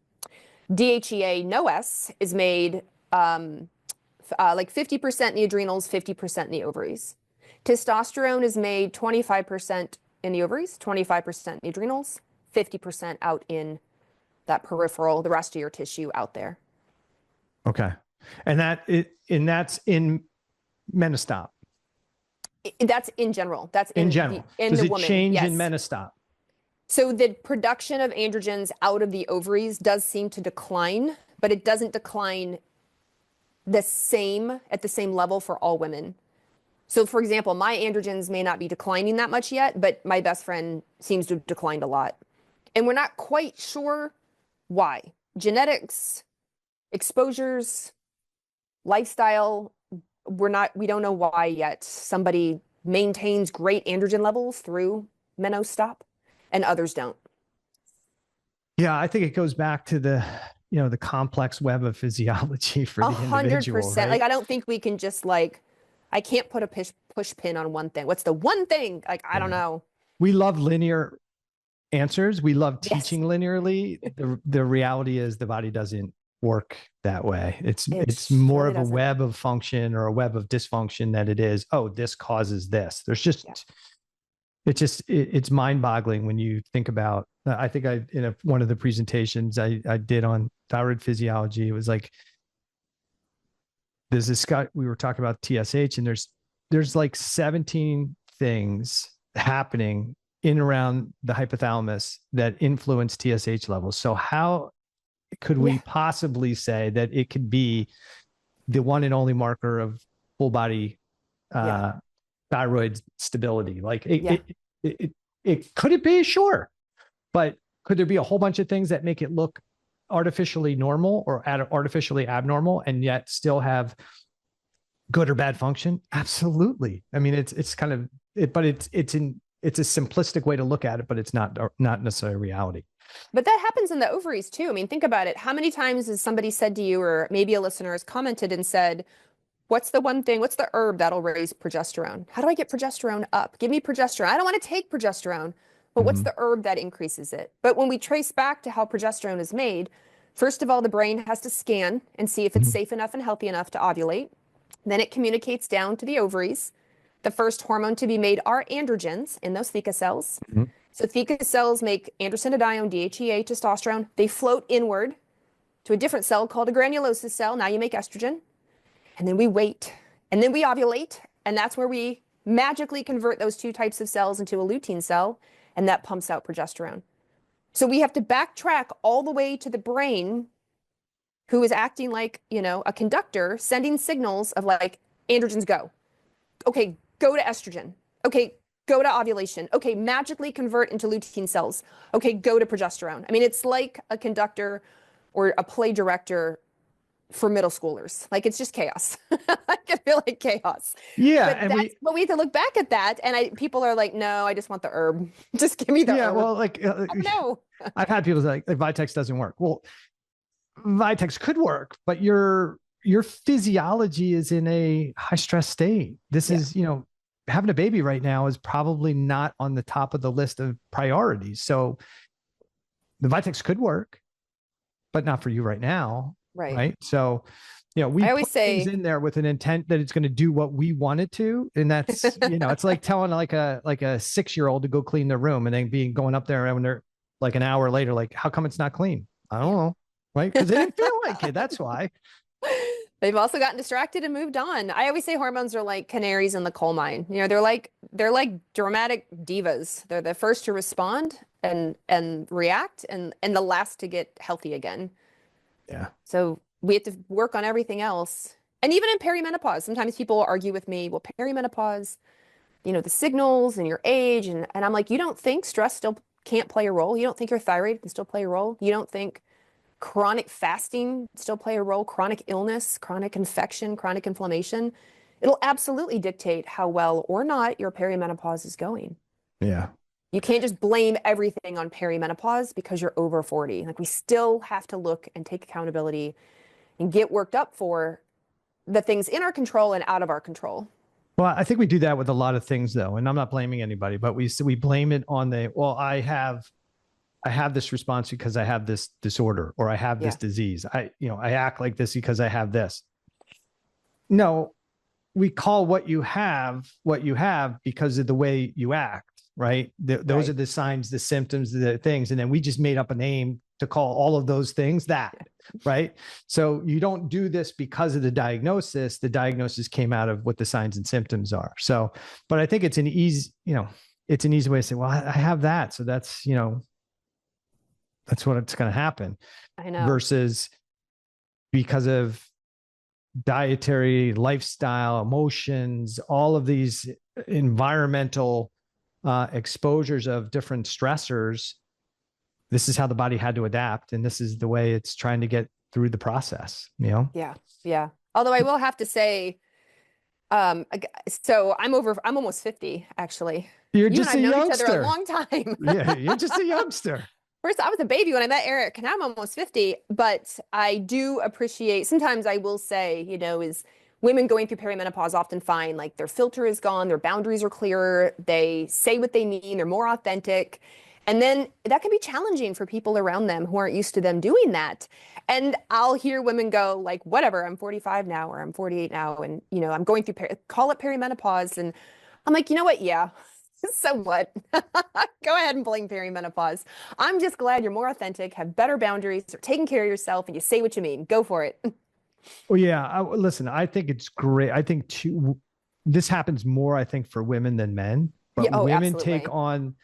DHEA no S is made like 50% in the adrenals, 50% in the ovaries. Testosterone is made 25% in the ovaries, 25% in the adrenals, 50% out in that peripheral, the rest of your tissue out there. Okay. And that's in menostop. That's in general. That's in general. Does it woman. change in menostop? So the production of androgens out of the ovaries does seem to decline, but it doesn't decline at the same level for all women. So for example, my androgens may not be declining that much yet, but my best friend seems to have declined a lot. And we're not quite sure why. Genetics, exposures, lifestyle, we don't know why yet. Somebody maintains great androgen levels through menostop and others don't. Yeah, I think it goes back to the complex web of physiology for the individual, 100%. right? Like, I don't think we can just I can't put a push pin on one thing. What's the one thing? Like, I don't know. We love linear answers. We love Yes. teaching linearly. The reality is the body doesn't work that way. It's more really of a doesn't. web of function or a web of dysfunction that it is, oh, this causes this. There's just, it's mind boggling when you think about, I think in one of the presentations I did on thyroid physiology, it was like, there's this guy, we were talking about TSH, and there's like 17 things happening in around the hypothalamus that influence TSH levels. So how could we possibly say that it could be the one and only marker of full body thyroid stability? Like it could it be? Sure. But could there be a whole bunch of things that make it look artificially normal or artificially abnormal and yet still have good or bad function? Absolutely. I mean, it's kind of it, but it's a simplistic way to look at it, but it's not necessarily reality. But that happens in the ovaries too. I mean, think about it. How many times has somebody said to you, or maybe a listener has commented and said, what's the one thing, what's the herb that'll raise progesterone? How do I get progesterone up? Give me progesterone. I don't want to take progesterone, but what's the herb that increases it? But when we trace back to how progesterone is made, first of all, the brain has to scan and see if it's safe enough and healthy enough to ovulate. Then it communicates down to the ovaries. The first hormone to be made are androgens in those theca cells. So theca cells make androstenedione, DHEA, testosterone. They float inward to a different cell called a granulosa cell. Now you make estrogen. And then we wait. And then we ovulate. And that's where we magically convert those two types of cells into a lutein cell. And that pumps out progesterone. So we have to backtrack all the way to the brain, who is acting like, a conductor, sending signals of like, androgens go. Okay, go to estrogen. Okay, go to ovulation. Okay, magically convert into lutein cells. Okay, go to progesterone. I mean, it's like a conductor or a play director for middle schoolers. Like, it's just chaos. I can feel like chaos. Yeah. But we have to look back at that. And people are like, no, I just want the herb. Just give me the herb. Yeah, well, like, no. I've had people say, like Vitex doesn't work. Well, Vitex could work, but your physiology is in a high stress state. This is, having a baby right now is probably not on the top of the list of priorities. So the Vitex could work, but not for you right now. Right. So, we always put say things in there with an intent that it's going to do what we want it to. And that's, it's like telling like a 6-year-old to go clean their room and then going up there and when they're like an hour later, like, how come it's not clean? I don't know. Right. Because they didn't feel like it. That's why. They've also gotten distracted and moved on. I always say hormones are like canaries in the coal mine. They're like dramatic divas. They're the first to respond and react and the last to get healthy again. Yeah. So we have to work on everything else. And even in perimenopause, sometimes people argue with me, well, perimenopause, the signals and your age. And I'm like, you don't think stress still can't play a role? You don't think your thyroid can still play a role? You don't think chronic fasting still play a role? Chronic illness, chronic infection, chronic inflammation? It'll absolutely dictate how well or not your perimenopause is going. Yeah. You can't just blame everything on perimenopause because you're over 40. Like, we still have to look and take accountability and get worked up for the things in our control and out of our control. Well, I think we do that with a lot of things though. And I'm not blaming anybody, but we blame it on I have this response because I have this disorder or I have this disease. I act like this because I have this. No, we call what you have because of the way you act. Right. Those are the signs, the symptoms, the things. And then we just made up a name to call all of those things that, right? So you don't do this because of the diagnosis. The diagnosis came out of what the signs and symptoms are. So, but I think it's an easy way to say, well, I have that. So that's, that's what it's going to happen. I know. Versus because of dietary, lifestyle, emotions, all of these environmental exposures of different stressors, this is how the body had to adapt. And this is the way it's trying to get through the process, you know? Yeah. Yeah. Although I will have to say, so I'm almost 50, actually. You're You and just I've a known each other a youngster. long time. Yeah, you're just a youngster. First, I was a baby when I met Eric, and now I'm almost 50. But I do appreciate, sometimes I will say, is women going through perimenopause often find like their filter is gone, their boundaries are clearer, they say what they mean, they're more authentic. And then that can be challenging for people around them who aren't used to them doing that. And I'll hear women go like, whatever, I'm 45 now, or I'm 48 now, and I'm going through call it perimenopause. And I'm like, you know what? Yeah. So what? Go ahead and blame perimenopause. I'm just glad you're more authentic, have better boundaries, are taking care of yourself, and you say what you mean. Go for it. Well, yeah. Listen, I think it's great. I think this happens more, I think, for women than men, but Yeah, oh, women absolutely. take on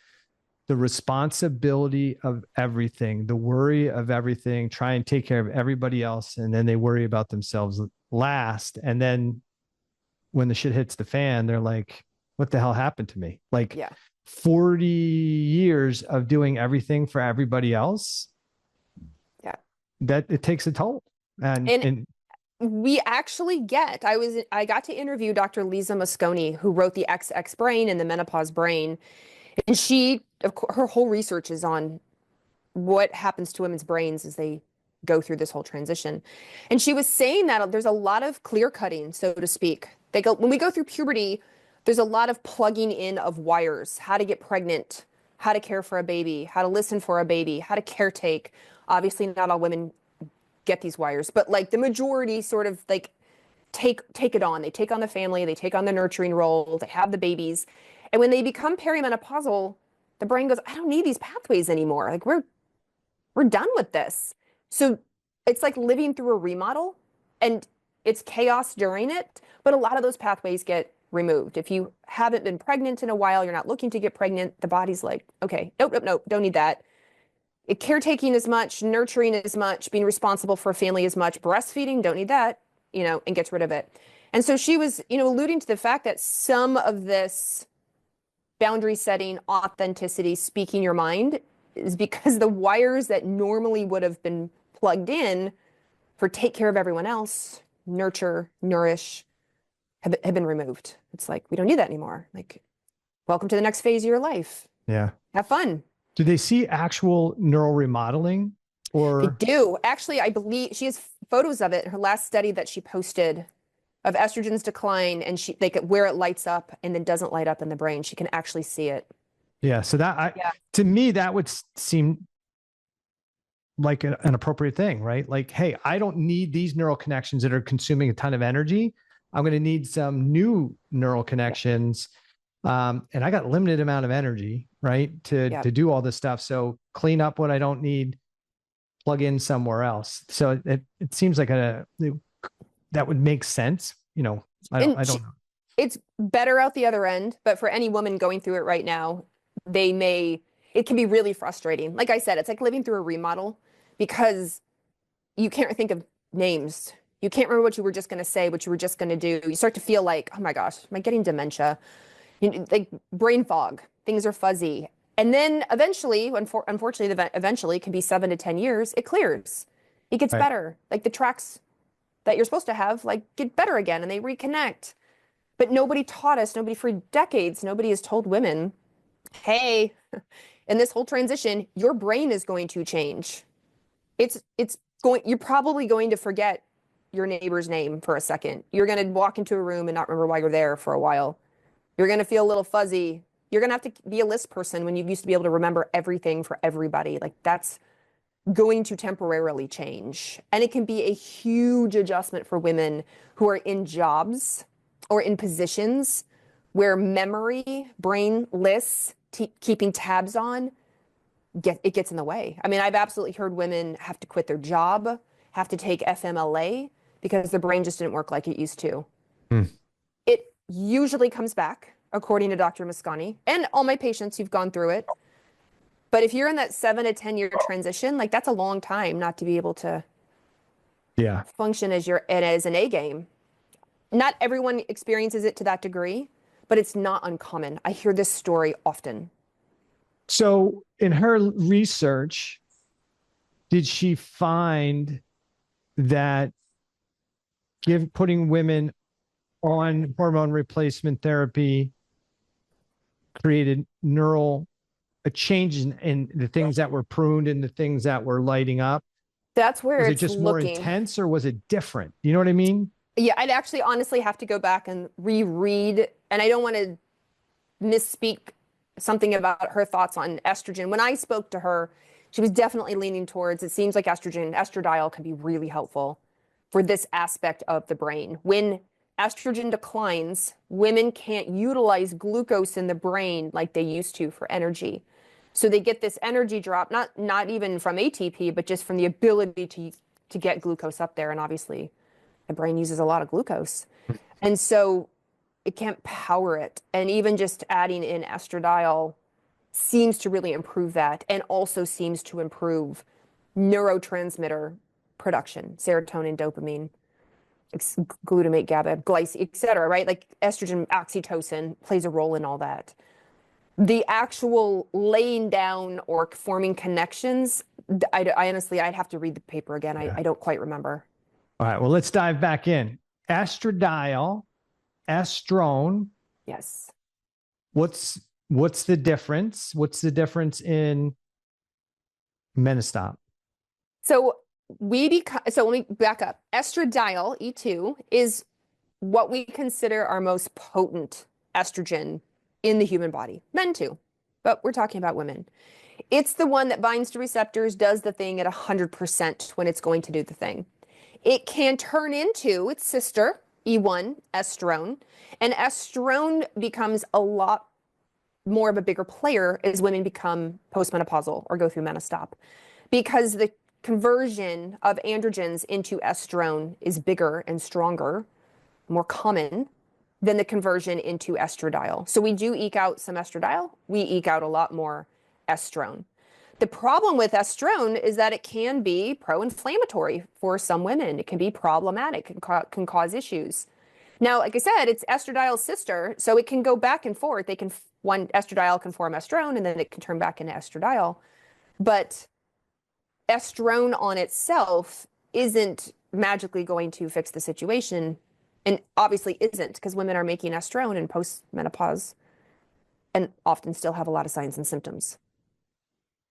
the responsibility of everything, the worry of everything, try and take care of everybody else. And then they worry about themselves last. And then when the shit hits the fan, they're like, what the hell happened to me? Like Yeah. 40 years of doing everything for everybody else. Yeah. That it takes a toll. And We actually I got to interview Dr. Lisa Mosconi, who wrote the XX Brain and the Menopause Brain. And her whole research is on what happens to women's brains as they go through this whole transition. And she was saying that there's a lot of clear cutting, so to speak. When we go through puberty, there's a lot of plugging in of wires, how to get pregnant, how to care for a baby, how to listen for a baby, how to caretake. Obviously, not all women get these wires, but like the majority sort of like take it on. They take on the family, they take on the nurturing role, they have the babies. And when they become perimenopausal, the brain goes, I don't need these pathways anymore. Like we're done with this. So it's like living through a remodel, and it's chaos during it, but a lot of those pathways get removed. If you haven't been pregnant in a while, you're not looking to get pregnant, the body's like, okay, nope, don't need that. Caretaking as much, nurturing as much, being responsible for a family as much, breastfeeding, don't need that, and gets rid of it. And so she was, alluding to the fact that some of this boundary setting, authenticity, speaking your mind is because the wires that normally would have been plugged in for take care of everyone else, nurture, nourish, have been removed. It's like, we don't need that anymore. Like, welcome to the next phase of your life. yeah. Have fun. Do they see actual neural remodeling or? They do. Actually, I believe she has photos of it. Her last study that she posted of estrogen's decline, and they could where it lights up and then doesn't light up in the brain. She can actually see it. Yeah. So Yeah. to me, that would seem like an appropriate thing, right? Like, hey, I don't need these neural connections that are consuming a ton of energy. I'm going to need some new neural connections. And I got limited amount of energy, right? To do all this stuff. So clean up what I don't need, plug in somewhere else. So it seems like that would make sense. I don't know. It's better out the other end, but for any woman going through it right now, it can be really frustrating. Like I said, it's like living through a remodel because you can't think of names. You can't remember what you were just going to say, what you were just going to do. You start to feel like, oh my gosh, am I getting dementia? Like brain fog, things are fuzzy. And then eventually, unfortunately, eventually can be 7 to 10 years, it clears. It gets better. Like the tracks that you're supposed to have, like get better again and they reconnect. But nobody taught us, nobody for decades, nobody has told women, hey, in this whole transition, your brain is going to change. You're probably going to forget your neighbor's name for a second. You're going to walk into a room and not remember why you're there for a while. You're going to feel a little fuzzy. You're going to have to be a list person when you used to be able to remember everything for everybody. Like that's going to temporarily change. And it can be a huge adjustment for women who are in jobs or in positions where memory, brain lists, keeping tabs on, it gets in the way. I mean, I've absolutely heard women have to quit their job, have to take FMLA because their brain just didn't work like it used to. It usually comes back, according to Dr. Mosconi, and all my patients who've gone through it. But if you're in that 7 to 10 year transition, like that's a long time not to be able to Yeah. function as an A game. Not everyone experiences it to that degree, but it's not uncommon. I hear this story often. So in her research, did she find that putting women on hormone replacement therapy created a change in the things that were pruned and the things that were lighting up? That's where Was it it's just more looking. intense, or was it different? You know what I mean? Yeah, I'd actually honestly have to go back and reread, and I don't want to misspeak something about her thoughts on estrogen. When I spoke to her, she was definitely leaning towards, it seems like estradiol can be really helpful for this aspect of the brain. When estrogen declines, women can't utilize glucose in the brain like they used to for energy. So they get this energy drop, not even from ATP, but just from the ability to get glucose up there. And obviously the brain uses a lot of glucose. And so it can't power it. And even just adding in estradiol seems to really improve that, and also seems to improve neurotransmitter production, serotonin, dopamine, glutamate, GABA, glycine, et cetera, right? Like estrogen, oxytocin plays a role in all that. The actual laying down or forming connections, I honestly, I'd have to read the paper again. I don't quite remember. All right. Well, let's dive back in. Estradiol, estrone. Yes. What's the difference? What's the difference in menopause? So let me back up. Estradiol, E2, is what we consider our most potent estrogen in the human body. Men too, but we're talking about women. It's the one that binds to receptors, does the thing at 100% when it's going to do the thing. It can turn into its sister, E1, estrone, and estrone becomes a lot more of a bigger player as women become postmenopausal or go through menostop, because the conversion of androgens into estrone is bigger and stronger, more common than the conversion into estradiol. So we do eke out some estradiol. We eke out a lot more estrone. The problem with estrone is that it can be pro-inflammatory for some women. It can be problematic, can cause issues. Now, like I said, it's estradiol's sister, so it can go back and forth. One estradiol can form estrone, and then it can turn back into estradiol. But estrone on itself isn't magically going to fix the situation, and obviously isn't, because women are making estrone in postmenopause and often still have a lot of signs and symptoms.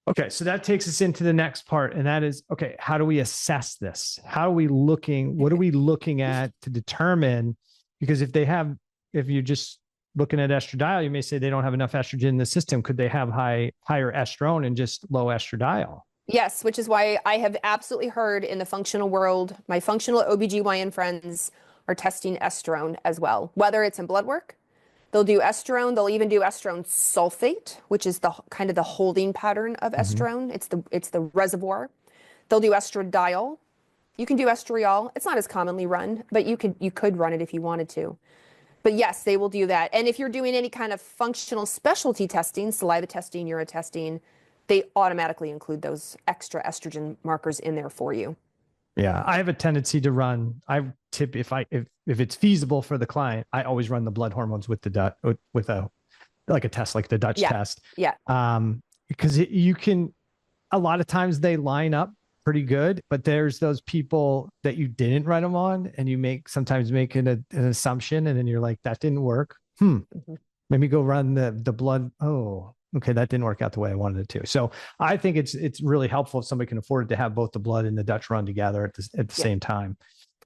Okay, so that takes us into the next part, and that is, okay, how do we assess this? What are we looking at to determine? Because if you're just looking at estradiol, you may say they don't have enough estrogen in the system. Could they have higher estrone and just low estradiol? Yes, which is why I have absolutely heard in the functional world, my functional OBGYN friends are testing estrone as well, whether it's in blood work. They'll do estrone. They'll even do estrone sulfate, which is the kind of the holding pattern of estrone. It's the reservoir. They'll do estradiol. You can do estriol. It's not as commonly run, but you could run it if you wanted to. But yes, they will do that. And if you're doing any kind of functional specialty testing, saliva testing, urine testing, they automatically include those extra estrogen markers in there for you. Yeah, I have a tendency to run. If it's feasible for the client, I always run the blood hormones with a test like the Dutch test. Yeah. Because you can, a lot of times they line up pretty good, but there's those people that you didn't run them on, and you sometimes make an assumption, and then you're like, that didn't work. Maybe go run the blood. Oh, okay, that didn't work out the way I wanted it to. So I think it's really helpful if somebody can afford it to have both the blood and the Dutch run together at the same time.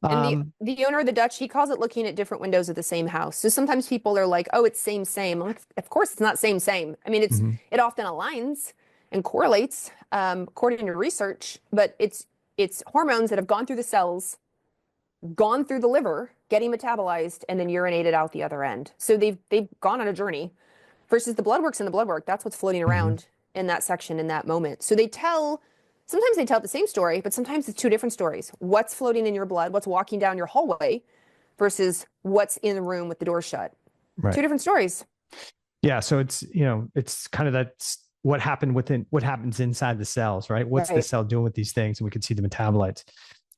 And the owner of the Dutch, he calls it looking at different windows of the same house. So sometimes people are like, oh, it's same. I'm like, of course it's not same. I mean, it often aligns and correlates according to research, but it's hormones that have gone through the cells, gone through the liver, getting metabolized, and then urinated out the other end. So they've gone on a journey, versus the blood work's in the blood work. That's what's floating around in that section in that moment. So sometimes they tell the same story, but sometimes it's two different stories. What's floating in your blood, what's walking down your hallway, versus what's in the room with the door shut. Right. Two different stories. Yeah. So it's kind of that's what happens inside the cells, right? What's the cell doing with these things? And we can see the metabolites.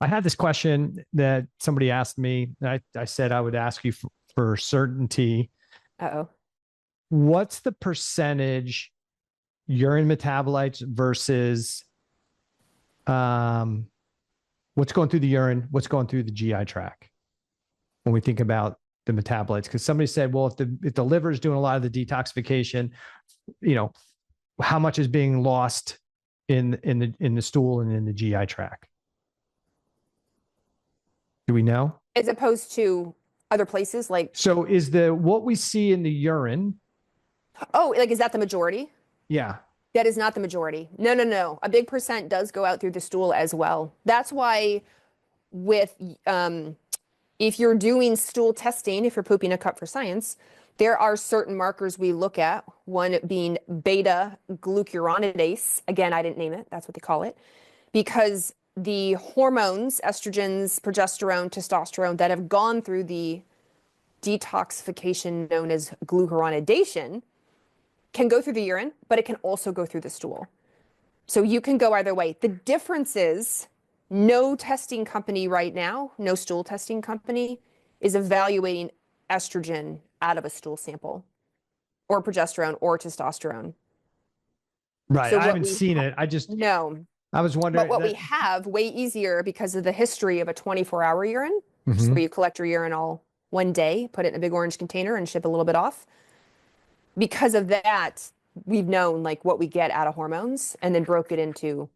I had this question that somebody asked me. I said I would ask you for certainty. Uh-oh. What's the percentage urine metabolites versus what's going through the urine, what's going through the GI tract when we think about the metabolites? Because somebody said, well, if the liver is doing a lot of the detoxification, how much is being lost in the stool and in the GI tract? Do we know? As opposed to other places like. So is what we see in the urine? Oh, like, is that the majority? Yeah. That is not the majority. No. A big percent does go out through the stool as well. That's why if you're doing stool testing, if you're pooping a cup for science, there are certain markers we look at, one being beta glucuronidase. Again, I didn't name it. That's what they call it. Because the hormones, estrogens, progesterone, testosterone, that have gone through the detoxification known as glucuronidation can go through the urine, but it can also go through the stool. So you can go either way. The difference is no testing company right now, no stool testing company is evaluating estrogen out of a stool sample or progesterone or testosterone. Right. So I haven't seen it. No. I was wondering. But what we have way easier because of the history of a 24-hour urine, so you collect your urine all one day, put it in a big orange container and ship a little bit off. Because of that, we've known like what we get out of hormones and then broke it into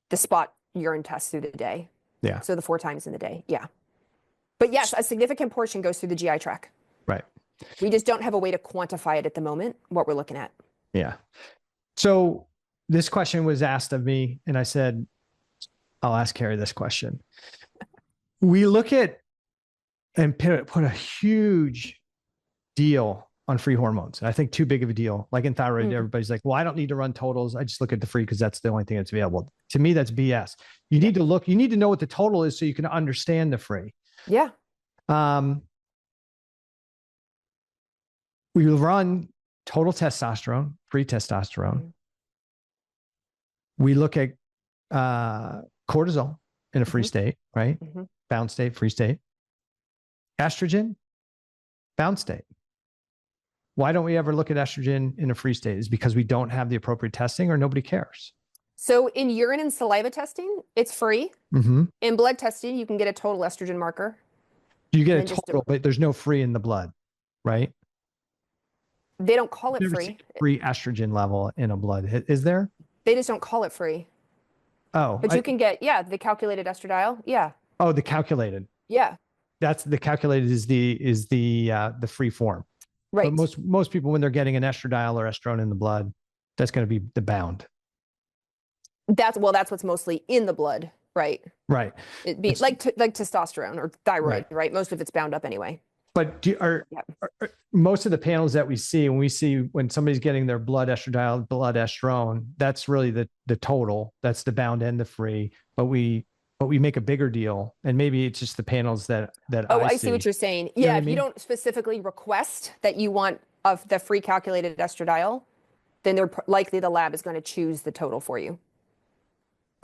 the spot urine tests through the day. Yeah. So the 4 times in the day. Yeah. But yes, a significant portion goes through the GI tract. Right. We just don't have a way to quantify it at the moment, what we're looking at. Yeah. So this question was asked of me and I said, I'll ask Carrie this question. We look at and put a huge deal on free hormones. I think too big of a deal. Like in thyroid, everybody's like, well, I don't need to run totals. I just look at the free because that's the only thing that's available. To me, that's BS. You need to know what the total is so you can understand the free. Yeah. We run total testosterone, free testosterone. We look at cortisol in a free state, right? Bound state, free state. Estrogen, bound state. Why don't we ever look at estrogen in a free state? Is because we don't have the appropriate testing or nobody cares. So in urine and saliva testing, it's free. In blood testing, you can get a total estrogen marker. You get a total, but there's no free in the blood, right? They don't call it free. Free estrogen level in a blood. Is there? They just don't call it free. Oh. But you can get, the calculated estradiol. Yeah. Oh, the calculated. Yeah. That's the calculated is the free form. Right. But most people, when they're getting an estradiol or estrone in the blood, that's going to be the bound. That's what's mostly in the blood, right? Right. It'd be like testosterone or thyroid, right? Most of it's bound up anyway. But are most of the panels that we see when somebody's getting their blood estradiol, blood estrone, that's really the total. That's the bound and the free. But we make a bigger deal, and maybe it's just the panels that I see what you're saying. You know Yeah, what if I mean? you don't specifically request that you want of the free calculated estradiol, then they're likely the lab is going to choose the total for you.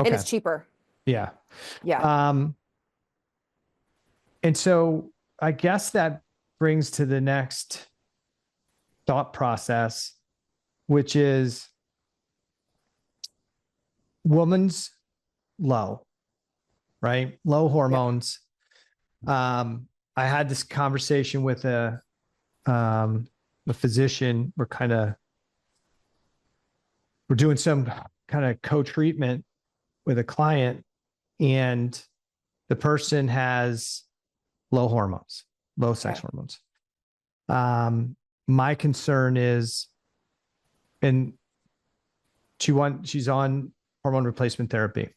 Okay. And it's cheaper. Yeah. Yeah. And so I guess that brings to the next thought process, which is woman's low, right? Low hormones. I had this conversation with a physician. We're doing some kind of co-treatment with a client, and the person has low hormones, low sex hormones. My concern is, and she's on hormone replacement therapy.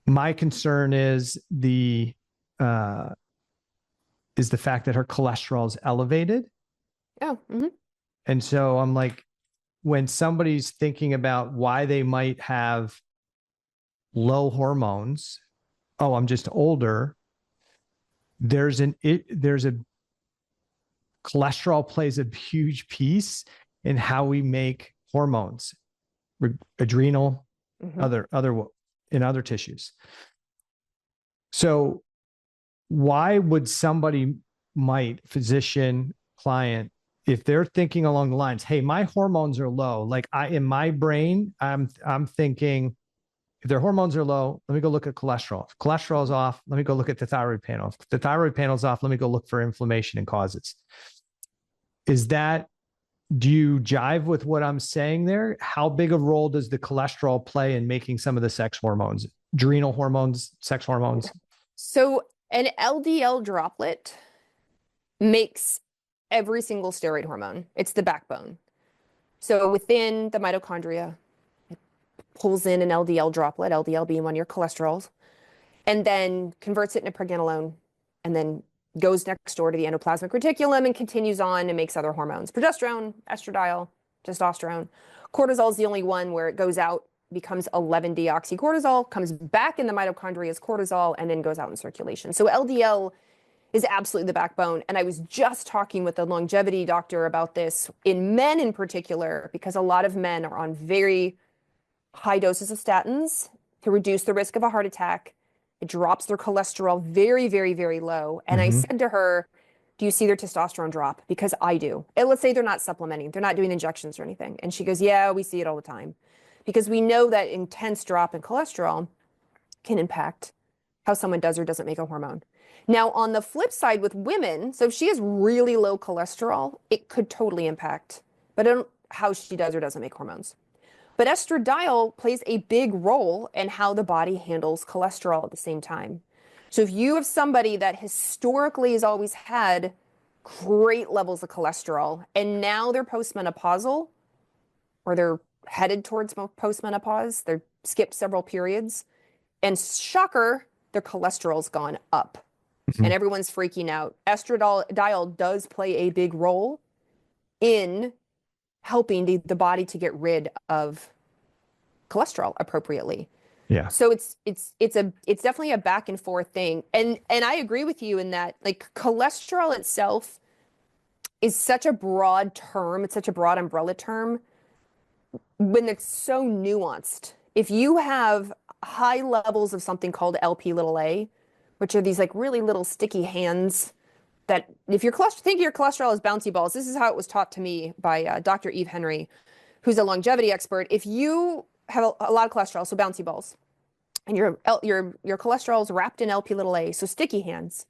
My concern is the fact that her cholesterol is elevated. Oh. And so I'm like, when somebody's thinking about why they might have low hormones, oh, I'm just older. There's a cholesterol plays a huge piece in how we make hormones, adrenal, other in other tissues. So why would somebody, physician, client, if they're thinking along the lines, hey, my hormones are low, like in my brain, I'm thinking, if their hormones are low, let me go look at cholesterol. If cholesterol's off, let me go look at the thyroid panel. If the thyroid panel's off, let me go look for inflammation and causes. Do you jive with what I'm saying there? How big a role does the cholesterol play in making some of the sex hormones, adrenal hormones, sex hormones? So an LDL droplet makes every single steroid hormone. It's the backbone. So within the mitochondria, it pulls in an LDL droplet, LDL being one of your cholesterols, and then converts it into pregnenolone, and then goes next door to the endoplasmic reticulum and continues on and makes other hormones. Progesterone, estradiol, testosterone. Cortisol is the only one where it goes out, becomes 11-deoxycortisol, comes back in the mitochondria as cortisol, and then goes out in circulation. So LDL is absolutely the backbone. And I was just talking with a longevity doctor about this in men in particular, because a lot of men are on very high doses of statins to reduce the risk of a heart attack. It drops their cholesterol very, very, very low. And I said to her, do you see their testosterone drop? Because I do. And let's say they're not supplementing, they're not doing injections or anything. And she goes, yeah, we see it all the time. Because we know that intense drop in cholesterol can impact how someone does or doesn't make a hormone. Now, on the flip side with women, so if she has really low cholesterol, it could totally impact, but I don't how she does or doesn't make hormones. But estradiol plays a big role in how the body handles cholesterol at the same time. So if you have somebody that historically has always had great levels of cholesterol, and now they're postmenopausal, or they're headed towards postmenopause, they're skipped several periods, and shocker, their cholesterol's gone up. And everyone's freaking out. Estradiol does play a big role in helping the body to get rid of cholesterol appropriately. Yeah. So it's definitely a back and forth thing. And I agree with you in that, like, cholesterol itself is such a broad term. It's such a broad umbrella term when it's so nuanced. If you have high levels of something called LP(a), which are these like really little sticky hands that if your cholesterol, think of your cholesterol as bouncy balls. This is how it was taught to me by Dr. Eve Henry, who's a longevity expert. If you have a lot of cholesterol, so bouncy balls, and your cholesterol is wrapped in LP(a), so sticky hands,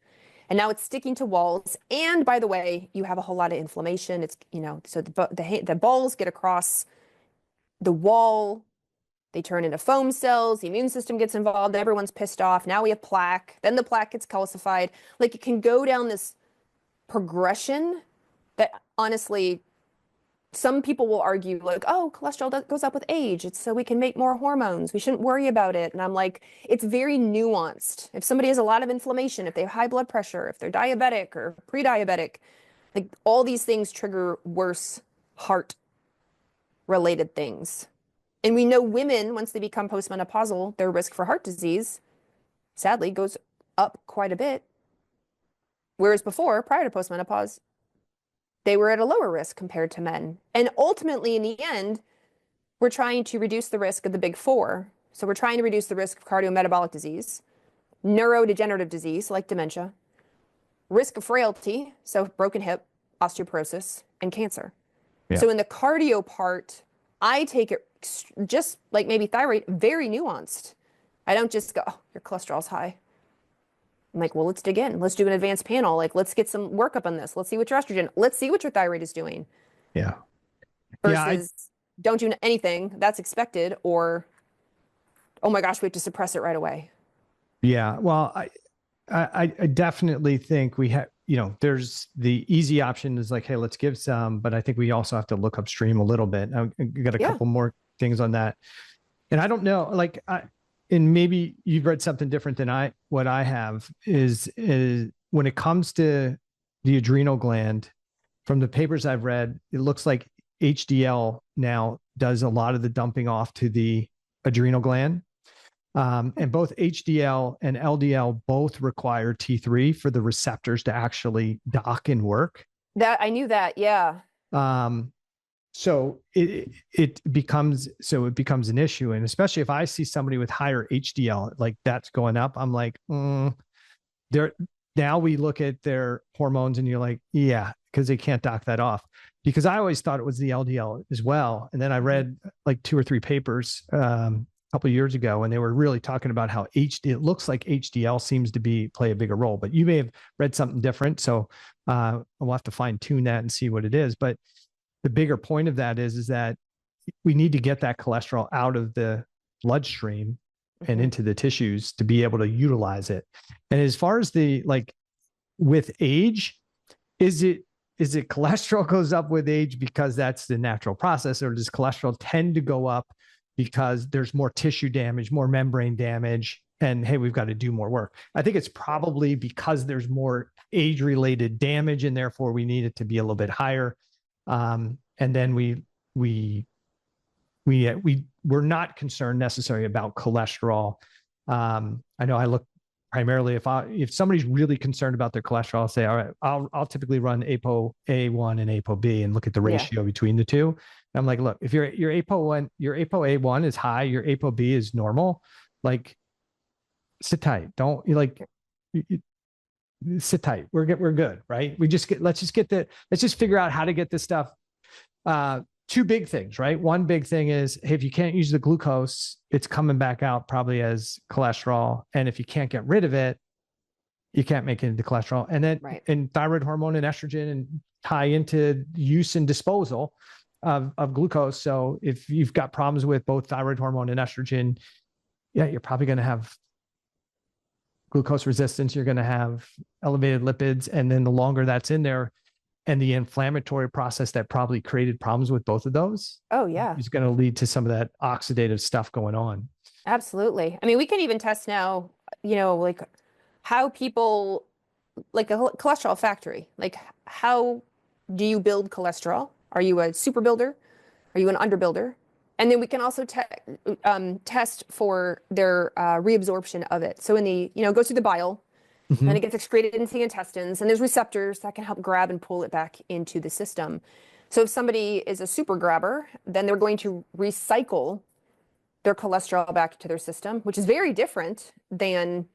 and now it's sticking to walls. And by the way, you have a whole lot of inflammation. It's, so the balls get across the wall. They turn into foam cells, the immune system gets involved, everyone's pissed off. Now we have plaque, then the plaque gets calcified. Like, it can go down this progression that honestly, some people will argue like, oh, cholesterol goes up with age. It's so we can make more hormones. We shouldn't worry about it. And I'm like, it's very nuanced. If somebody has a lot of inflammation, if they have high blood pressure, if they're diabetic or pre-diabetic, like, all these things trigger worse heart related things. And we know women, once they become postmenopausal, their risk for heart disease, sadly, goes up quite a bit. Whereas before, prior to postmenopause, they were at a lower risk compared to men. And ultimately, in the end, we're trying to reduce the risk of the big four. So we're trying to reduce the risk of cardiometabolic disease, neurodegenerative disease like dementia, risk of frailty, so broken hip, osteoporosis, and cancer. Yeah. So in the cardio part, I take it just like maybe thyroid, very nuanced. I don't just go, oh, your cholesterol's high. I'm like, well, let's dig in. Let's do an advanced panel. Like, let's get some workup on this. Let's see what your estrogen, let's see what your thyroid is doing. Yeah. Versus don't do anything, that's expected, or, oh my gosh, we have to suppress it right away. Yeah. Well, I definitely think we have, there's the easy option is like, hey, let's give some, but I think we also have to look upstream a little bit. I got a couple more things on that. And I don't know, like, and maybe you've read something different than what I have is when it comes to the adrenal gland, from the papers I've read, it looks like HDL now does a lot of the dumping off to the adrenal gland. And both HDL and LDL both require T3 for the receptors to actually dock and work. That I knew that. Yeah. So it becomes an issue. And especially if I see somebody with higher HDL, like that's going up, I'm like, they're now we look at their hormones and you're like, yeah, because they can't dock that off. Because I always thought it was the LDL as well. And then I read like 2 or 3 papers a couple of years ago, and they were really talking about how it looks like HDL seems to play a bigger role, but you may have read something different. So we'll have to fine tune that and see what it is. But the bigger point of that is that we need to get that cholesterol out of the bloodstream and into the tissues to be able to utilize it. And as far as with age, is it cholesterol goes up with age because that's the natural process, or does cholesterol tend to go up because there's more tissue damage, more membrane damage, and hey, we've got to do more work? I think it's probably because there's more age-related damage, and therefore we need it to be a little bit higher. And then we're not concerned necessarily about cholesterol. I know I look primarily if somebody's really concerned about their cholesterol, I'll say, all right, I'll typically run ApoA1 and ApoB and look at the ratio between the two. And I'm like, look, if your ApoA1 is high, your ApoB is normal, like sit tight. Don't sit tight. We're good, right? Let's just figure out how to get this stuff. 2 big things, right? One big thing is, hey, if you can't use the glucose, it's coming back out probably as cholesterol. And if you can't get rid of it, you can't make it into cholesterol. And then and thyroid hormone and estrogen and tie into use and disposal of glucose. So if you've got problems with both thyroid hormone and estrogen, yeah, you're probably going to have glucose resistance. You're going to have elevated lipids. And then the longer that's in there, and the inflammatory process that probably created problems with both of those. Oh, yeah. Is going to lead to some of that oxidative stuff going on. Absolutely. I mean, we can even test now, like how people, like a cholesterol factory, like how do you build cholesterol? Are you a super builder? Are you an underbuilder? And then we can also test for their reabsorption of it. So it goes through the bile. Then it gets excreted into the intestines, and there's receptors that can help grab and pull it back into the system. So if somebody is a super grabber, then they're going to recycle their cholesterol back to their system, which is very different than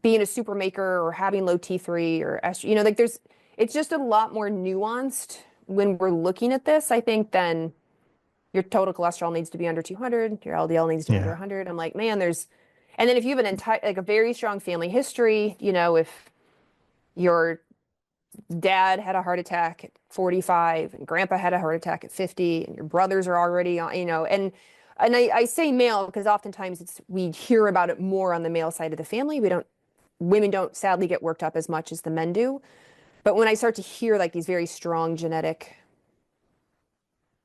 being a super maker or having low T3 or estrogen. It's just a lot more nuanced when we're looking at this, I think, than your total cholesterol needs to be under 200, your LDL needs to be under 100. I'm like, man, and then if you have a very strong family history, if your dad had a heart attack at 45 and grandpa had a heart attack at 50 and your brothers are already on, and I say male because oftentimes we hear about it more on the male side of the family. Women don't sadly get worked up as much as the men do. But when I start to hear like these very strong genetic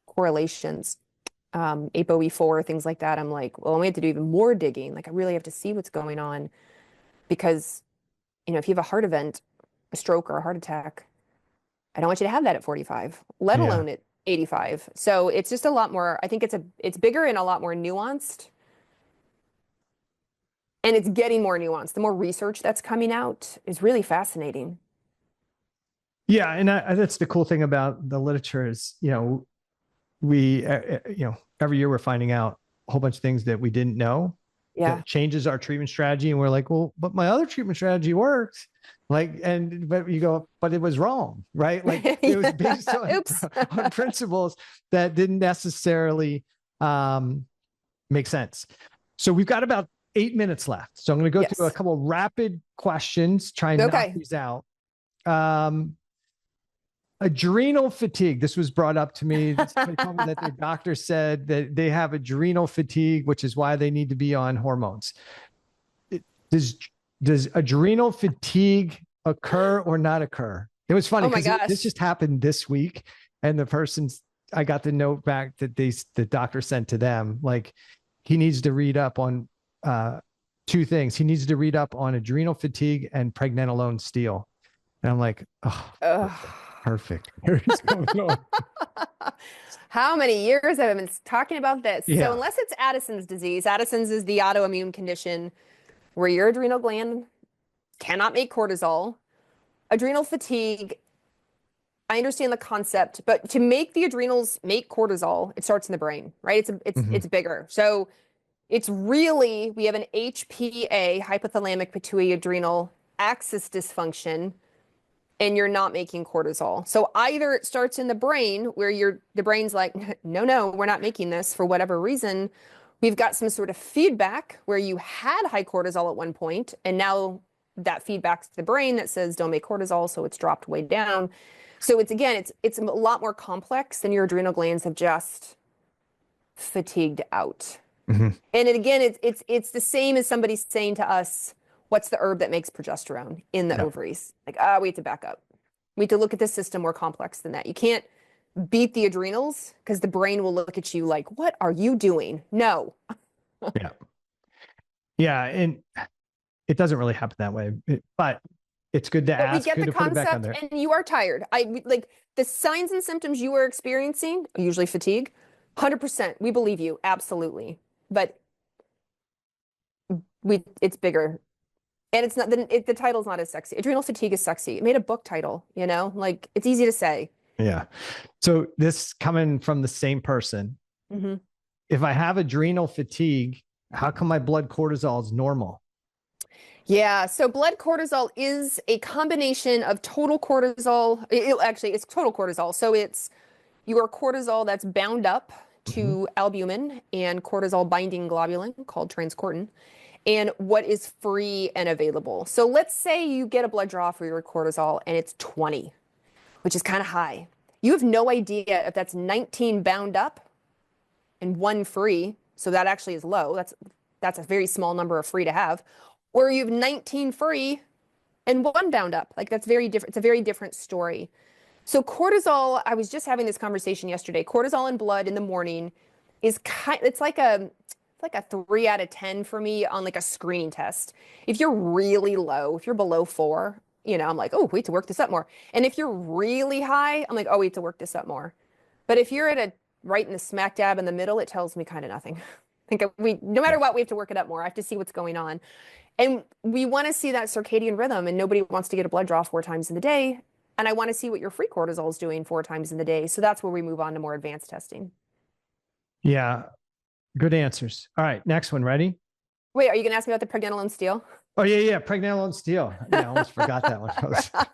correlations, ApoE4, things like that, I'm like, well, we have to do even more digging. Like I really have to see what's going on, because, if you have a heart event, a stroke or a heart attack, I don't want you to have that at 45, let alone at 85. So it's just a lot more, I think it's bigger and a lot more nuanced, and it's getting more nuanced. The more research that's coming out is really fascinating. Yeah. And that's the cool thing about the literature is, we, every year we're finding out a whole bunch of things that we didn't know. Yeah. That changes our treatment strategy. And we're like, well, but my other treatment strategy worked. But you go, but it was wrong, right? Like it was based on principles that didn't necessarily make sense. So we've got about 8 minutes left. So I'm going to go through a couple of rapid questions, try and knock these out. Adrenal fatigue. This was brought up to me. Somebody told me that their doctor said that they have adrenal fatigue, which is why they need to be on hormones. Does adrenal fatigue occur or not occur? It was funny because this just happened this week, and I got the note back that the doctor sent to them. Like he needs to read up on 2 things. He needs to read up on adrenal fatigue and pregnenolone steal. And I'm like, perfect. How many years have I been talking about this? Yeah. So unless it's Addison's disease, Addison's is the autoimmune condition where your adrenal gland cannot make cortisol. Adrenal fatigue I understand the concept, but to make the adrenals make cortisol, it starts in the brain, right? It's bigger. So it's really, we have an HPA, hypothalamic pituitary adrenal axis dysfunction, and you're not making cortisol. So either it starts in the brain where the brain's like, no, we're not making this for whatever reason. We've got some sort of feedback where you had high cortisol at one point, and now that feedback's to the brain that says don't make cortisol, so it's dropped way down. So it's a lot more complex than your adrenal glands have just fatigued out. And it's the same as somebody saying to us, what's the herb that makes progesterone in the ovaries? Like, we have to back up. We have to look at the system more complex than that. You can't beat the adrenals because the brain will look at you like, what are you doing? No. Yeah. And it doesn't really happen that way, but it's good to ask. We get the concept, and you are tired. Like the signs and symptoms you are experiencing, usually fatigue, 100%. We believe you. Absolutely. But it's bigger. And it's not, the title's not as sexy. Adrenal fatigue is sexy. It made a book title, like it's easy to say. Yeah. So this coming from the same person, if I have adrenal fatigue, how come my blood cortisol is normal? Yeah. So blood cortisol is a combination of total cortisol. It's total cortisol. So it's your cortisol that's bound up to albumin and cortisol binding globulin called transcortin, and what is free and available. So let's say you get a blood draw for your cortisol and it's 20, which is kind of high. You have no idea if that's 19 bound up and 1 free. So that actually is low. That's a very small number of free to have. Or you have 19 free and 1 bound up. Like that's very different. It's a very different story. So cortisol, I was just having this conversation yesterday. Cortisol in blood in the morning is it's like a 3 out of 10 for me on like a screening test. If you're really low, if you're below 4, I'm like, oh, we have to work this up more. And if you're really high, I'm like, oh, we have to work this up more. But if you're right in the smack dab in the middle, it tells me kind of nothing. I think no matter what, we have to work it up more. I have to see what's going on. And we want to see that circadian rhythm, and nobody wants to get a blood draw 4 times in the day. And I want to see what your free cortisol is doing 4 times in the day. So that's where we move on to more advanced testing. Yeah. Good answers. All right. Next one. Ready? Wait, are you going to ask me about the pregnenolone steal? Oh, yeah. Pregnenolone steal. Yeah, I almost forgot that one.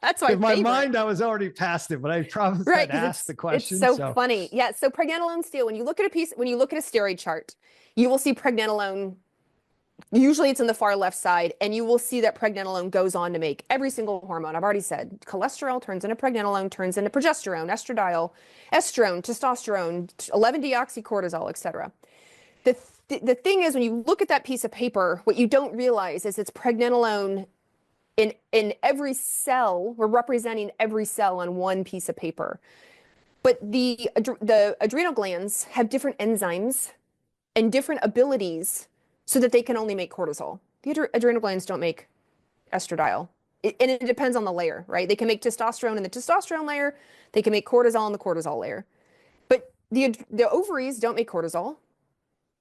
That's my my mind, I was already past it, but I promised I'd ask the question. It's so funny. Yeah. So pregnenolone steal, when you look at a steroid chart, you will see pregnenolone. Usually it's in the far left side, and you will see that pregnenolone goes on to make every single hormone. I've already said cholesterol turns into pregnenolone, turns into progesterone, estradiol, estrone, testosterone, 11-deoxycortisol, etc. The thing is, when you look at that piece of paper, what you don't realize is it's pregnenolone in every cell. We're representing every cell on one piece of paper. But the adrenal glands have different enzymes and different abilities so that they can only make cortisol. The adrenal glands don't make estradiol. And it depends on the layer, right? They can make testosterone in the testosterone layer. They can make cortisol in the cortisol layer. But the ovaries don't make cortisol.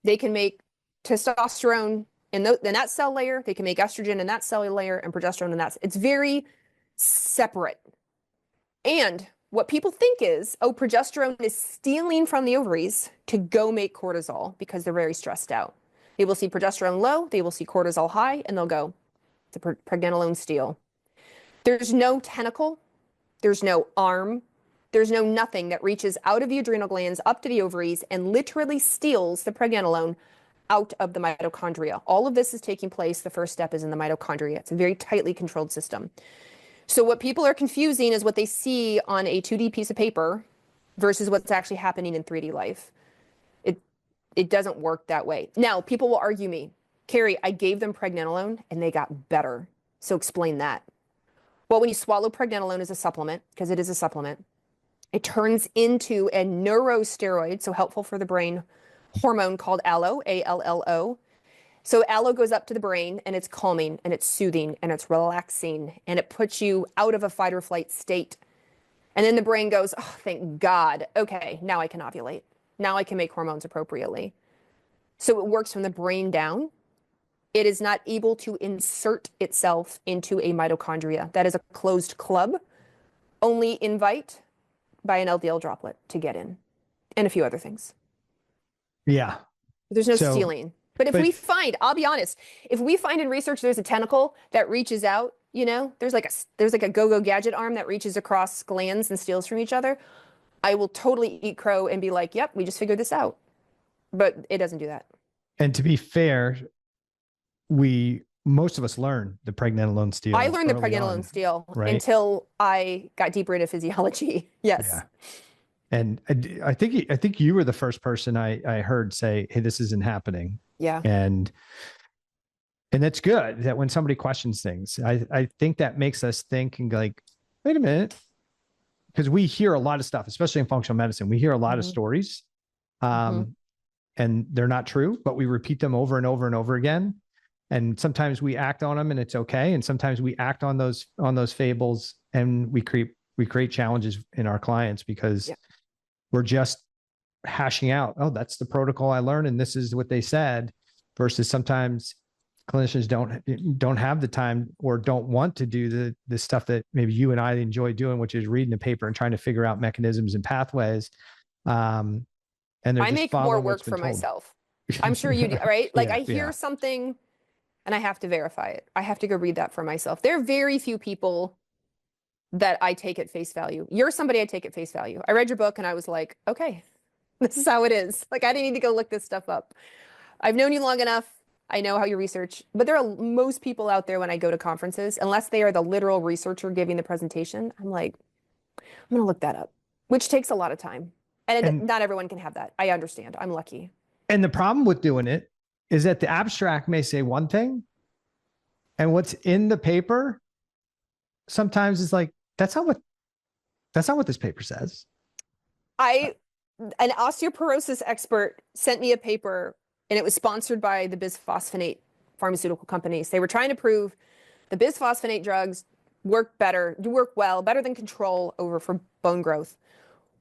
They can make testosterone in that cell layer. They can make estrogen in that cell layer and progesterone in that. It's very separate. And what people think is, progesterone is stealing from the ovaries to go make cortisol because they're very stressed out. They will see progesterone low, they will see cortisol high, and they'll go, it's a pregnenolone steal. There's no tentacle, there's no arm, there's no nothing that reaches out of the adrenal glands up to the ovaries and literally steals the pregnenolone out of the mitochondria. All of this is taking place. The first step is in the mitochondria. It's a very tightly controlled system. So what people are confusing is what they see on a 2D piece of paper versus what's actually happening in 3D life. It doesn't work that way. Now, people will argue me, Carrie, I gave them pregnenolone and they got better. So explain that. Well, when you swallow pregnenolone as a supplement, because it is a supplement, it turns into a neurosteroid, so helpful for the brain, hormone called allo, ALLO. So allo goes up to the brain, and it's calming, and it's soothing, and it's relaxing, and it puts you out of a fight or flight state. And then the brain goes, oh, thank God. Okay, now I can ovulate. Now I can make hormones appropriately. So it works from the brain down. It is not able to insert itself into a mitochondria. That is a closed club. Only invite by an LDL droplet to get in, and a few other things. Yeah. There's no stealing. But if we find, I'll be honest, if we find in research there's a tentacle that reaches out, there's like a go-go gadget arm that reaches across glands and steals from each other, I will totally eat crow and be like, yep, we just figured this out. But it doesn't do that. And to be fair, most of us learn the pregnenolone steal. I learned the pregnenolone steal until I got deeper into physiology. Yes. Yeah. And I think you were the first person I heard say, hey, this isn't happening. Yeah. And it's good that when somebody questions things, I think that makes us think and like, wait a minute. Because we hear a lot of stuff, especially in functional medicine. We hear a lot of stories and they're not true, but we repeat them over and over and over again. And sometimes we act on them and it's okay. And sometimes we act on those fables and we create challenges in our clients because we're just hashing out, oh, that's the protocol I learned and this is what they said, versus sometimes clinicians don't have the time or don't want to do the stuff that maybe you and I enjoy doing, which is reading the paper and trying to figure out mechanisms and pathways. And I make more work for myself. I'm sure you do, right? Like I hear something and I have to verify it. I have to go read that for myself. There are very few people that I take at face value. You're somebody I take at face value. I read your book and I was like, okay, this is how it is. Like I didn't need to go look this stuff up. I've known you long enough. I know how you research, but there are most people out there when I go to conferences, unless they are the literal researcher giving the presentation, I'm like, I'm going to look that up, which takes a lot of time. And not everyone can have that. I understand. I'm lucky. And the problem with doing it is that the abstract may say one thing and what's in the paper sometimes is like, that's not what this paper says. An osteoporosis expert sent me a paper and it was sponsored by the bisphosphonate pharmaceutical companies. They were trying to prove the bisphosphonate drugs work well, better than control for bone growth.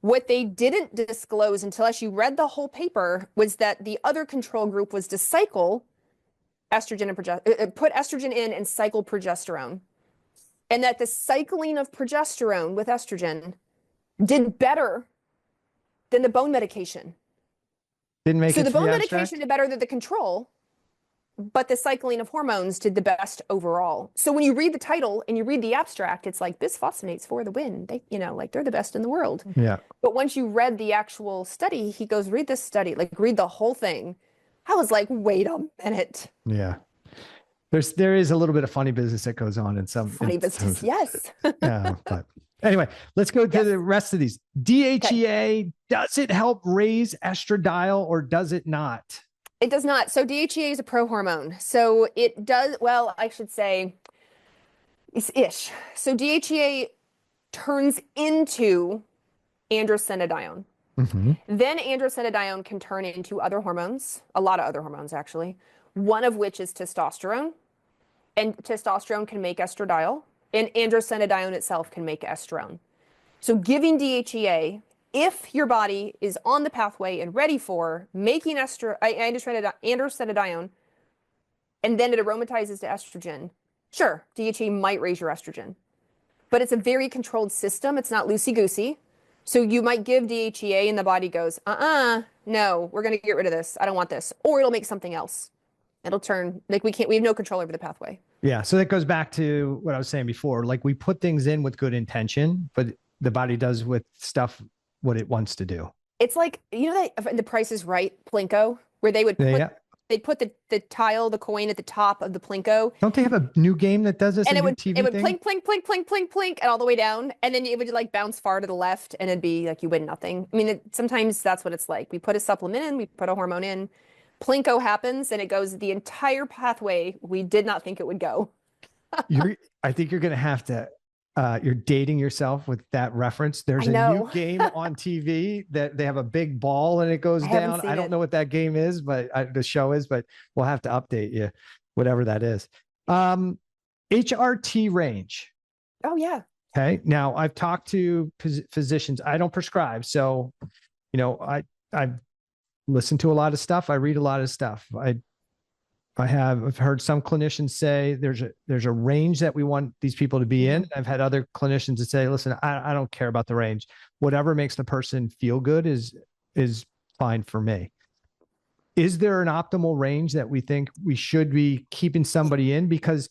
What they didn't disclose until you read the whole paper was that the other control group was to cycle estrogen and put estrogen in and cycle progesterone. And that the cycling of progesterone with estrogen did better than the bone medication. Didn't make it so the bone medication did better than the control, but the cycling of hormones did the best overall. So when you read the title and you read the abstract, it's like bisphosphonates for the win. They, they're the best in the world. Yeah. But once you read the actual study, he goes, read this study, like read the whole thing. I was like, wait a minute. Yeah. There is a little bit of funny business that goes on in some business. Yes. Yeah. But anyway, let's go to the rest of these. DHEA, does it help raise estradiol or does it not? It does not. So DHEA is a prohormone. So it does, well, I should say it's ish. So DHEA turns into androstenedione. Mm-hmm. Then androstenedione can turn into other hormones, a lot of other hormones actually, one of which is testosterone. And testosterone can make estradiol, and androstenedione itself can make estrone. So giving DHEA, if your body is on the pathway and ready for making androstenedione, and then it aromatizes to estrogen, sure, DHEA might raise your estrogen. But it's a very controlled system. It's not loosey-goosey. So you might give DHEA and the body goes, no, we're going to get rid of this. I don't want this. Or it'll make something else. It'll turn, like we have no control over the pathway. Yeah. So that goes back to what I was saying before. Like we put things in with good intention, but the body does with stuff what it wants to do. It's like, that The Price is Right, Plinko, where they would put the coin at the top of the Plinko. Don't they have a new game that does this? And it would plink, plink, plink, plink, plink, plink, and all the way down. And then it would like bounce far to the left and it'd be like you win nothing. I mean, sometimes that's what it's like. We put a supplement in, we put a hormone in. Plinko happens and it goes the entire pathway we did not think it would go. I think you're going to have to, you're dating yourself with that reference. There's a new game on TV that they have a big ball and it goes down. I don't know what that game is, but the show is, but we'll have to update you, whatever that is. HRT range. Oh yeah. Okay. Now I've talked to physicians. I don't prescribe. So, I listen to a lot of stuff. I read a lot of stuff. I've heard some clinicians say there's a range that we want these people to be in. I've had other clinicians that say, listen, I don't care about the range. Whatever makes the person feel good is fine for me. Is there an optimal range that we think we should be keeping somebody in? Because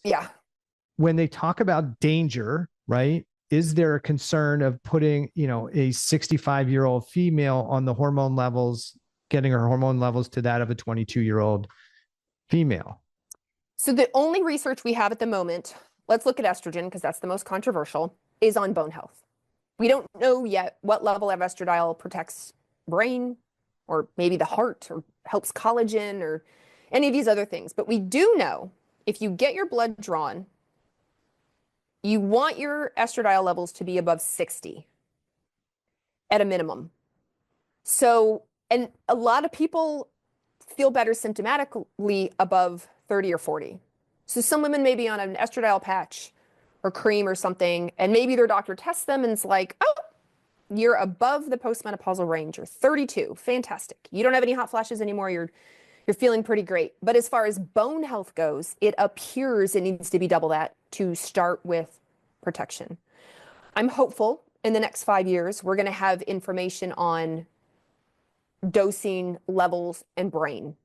when they talk about danger, right? Is there a concern of putting, a 65-year-old female on the hormone levels, getting her hormone levels to that of a 22-year-old female? So the only research we have at the moment, let's look at estrogen because that's the most controversial, is on bone health. We don't know yet what level of estradiol protects brain or maybe the heart or helps collagen or any of these other things. But we do know if you get your blood drawn, you want your estradiol levels to be above 60 at a minimum. So, and a lot of people feel better symptomatically above 30 or 40. So some women may be on an estradiol patch or cream or something, and maybe their doctor tests them and it's like, oh, you're above the postmenopausal range. You're 32. Fantastic. You don't have any hot flashes anymore. You're feeling pretty great. But as far as bone health goes, it appears it needs to be double that to start with protection. I'm hopeful in the next 5 years, we're going to have information on dosing levels and brain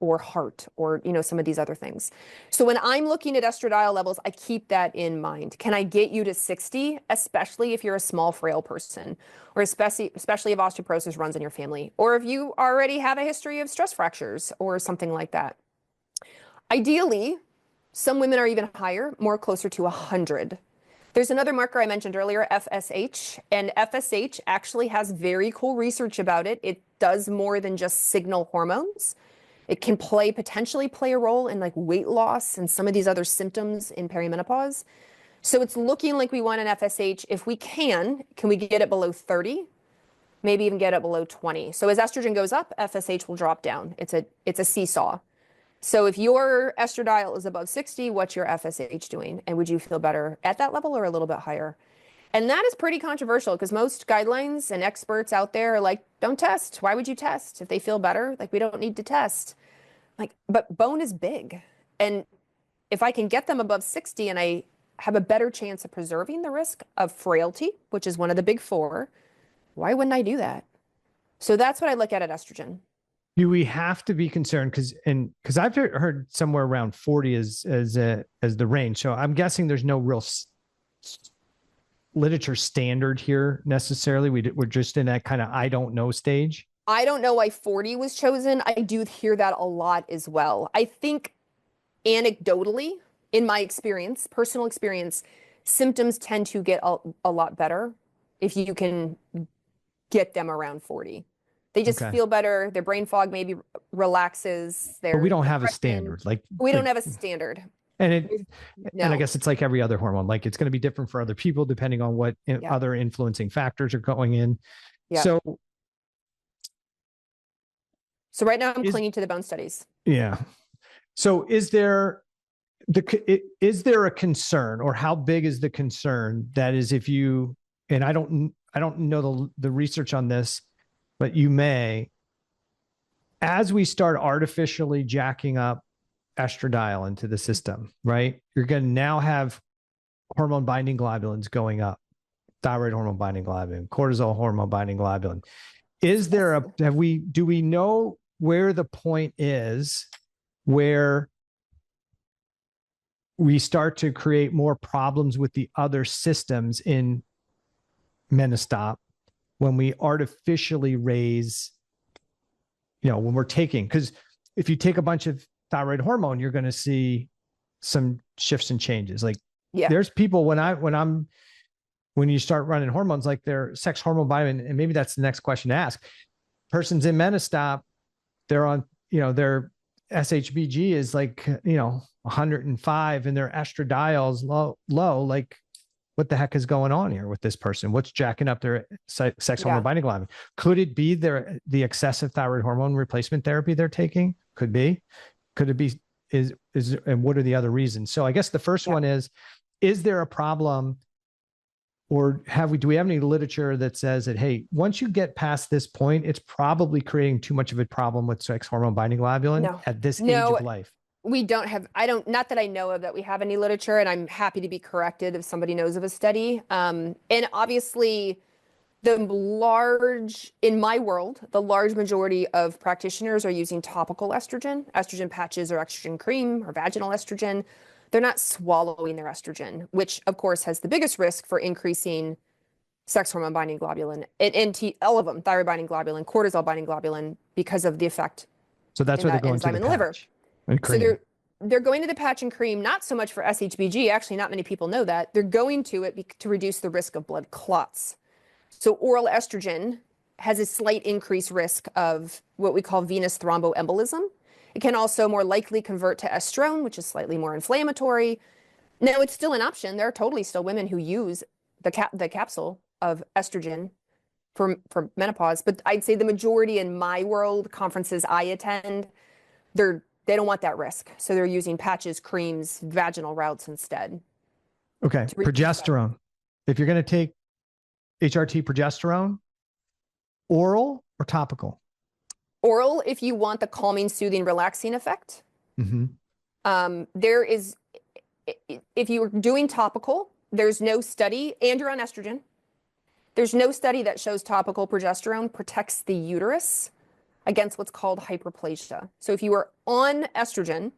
or heart or, some of these other things. So when I'm looking at estradiol levels, I keep that in mind. Can I get you to 60, especially if you're a small, frail person, or especially if osteoporosis runs in your family, or if you already have a history of stress fractures or something like that? Ideally, some women are even higher, more closer to 100. There's another marker I mentioned earlier, FSH, and FSH actually has very cool research about it. It does more than just signal hormones. It can potentially play a role in like weight loss and some of these other symptoms in perimenopause. So it's looking like we want an FSH. If we can we get it below 30? Maybe even get it below 20. So as estrogen goes up, FSH will drop down. It's a seesaw. So if your estradiol is above 60, what's your FSH doing? And would you feel better at that level or a little bit higher? And that is pretty controversial because most guidelines and experts out there are like, don't test. Why would you test? If they feel better, like we don't need to test. But bone is big. And if I can get them above 60 and I have a better chance of preserving the risk of frailty, which is one of the big four, why wouldn't I do that? So that's what I look at estrogen. Do we have to be concerned? Because I've heard somewhere around 40 as the range. So I'm guessing there's no real literature standard here necessarily. We're just in that kind of I don't know stage. I don't know why 40 was chosen. I do hear that a lot as well. I think anecdotally, in my experience, personal experience, symptoms tend to get a lot better if you can get them around 40. They just feel better. Their brain fog maybe relaxes. But we don't have a standard. We don't have a standard. And I guess it's like every other hormone. Like it's going to be different for other people depending on what other influencing factors are going in. Yeah. So right now I'm clinging to the bone studies. Yeah. So is there a concern, or how big is the concern that is if you, and I don't know the research on this, but you may, as we start artificially jacking up estradiol into the system, right? You're going to now have hormone binding globulins going up, thyroid hormone binding globulin, cortisol hormone binding globulin. Do we know where the point is where we start to create more problems with the other systems in menostop when we artificially raise, when we're taking, because if you take a bunch of thyroid hormone, you're going to see some shifts and changes. Like there's people when you start running hormones, like their sex hormone vitamin, and maybe that's the next question to ask. Person's in menostop, they're on, their SHBG is like, 105 and their estradiols low. Like, what the heck is going on here with this person? What's jacking up their sex hormone binding globulin? Could it be the excessive thyroid hormone replacement therapy they're taking? Could be. Could it be? And what are the other reasons? So I guess the first one is there a problem, or do we have any literature that says that, hey, once you get past this point, it's probably creating too much of a problem with sex hormone binding globulin at this age of life? We don't have, not that I know of that we have any literature, and I'm happy to be corrected if somebody knows of a study. And obviously, in my world, the large majority of practitioners are using topical estrogen patches or estrogen cream or vaginal estrogen. They're not swallowing their estrogen, which of course has the biggest risk for increasing sex hormone binding globulin, all of them, thyroid binding globulin, cortisol binding globulin, because of the effect So that's in why they're that going to enzyme the in the liver. patch and So cream. they're going to the patch and cream, not so much for SHBG. Actually, not many people know that. They're going to it to reduce the risk of blood clots. So oral estrogen has a slight increased risk of what we call venous thromboembolism. It can also more likely convert to estrone, which is slightly more inflammatory. Now, it's still an option. There are totally still women who use the capsule of estrogen for menopause, but I'd say the majority in my world, conferences I attend, they don't want that risk. So they're using patches, creams, vaginal routes instead. Okay. Progesterone. If you're going to take HRT progesterone, oral or topical? Oral, if you want the calming, soothing, relaxing effect. If you're doing topical, there's no study, and you're on estrogen, there's no study that shows topical progesterone protects the uterus against what's called hyperplasia. So if you are on estrogen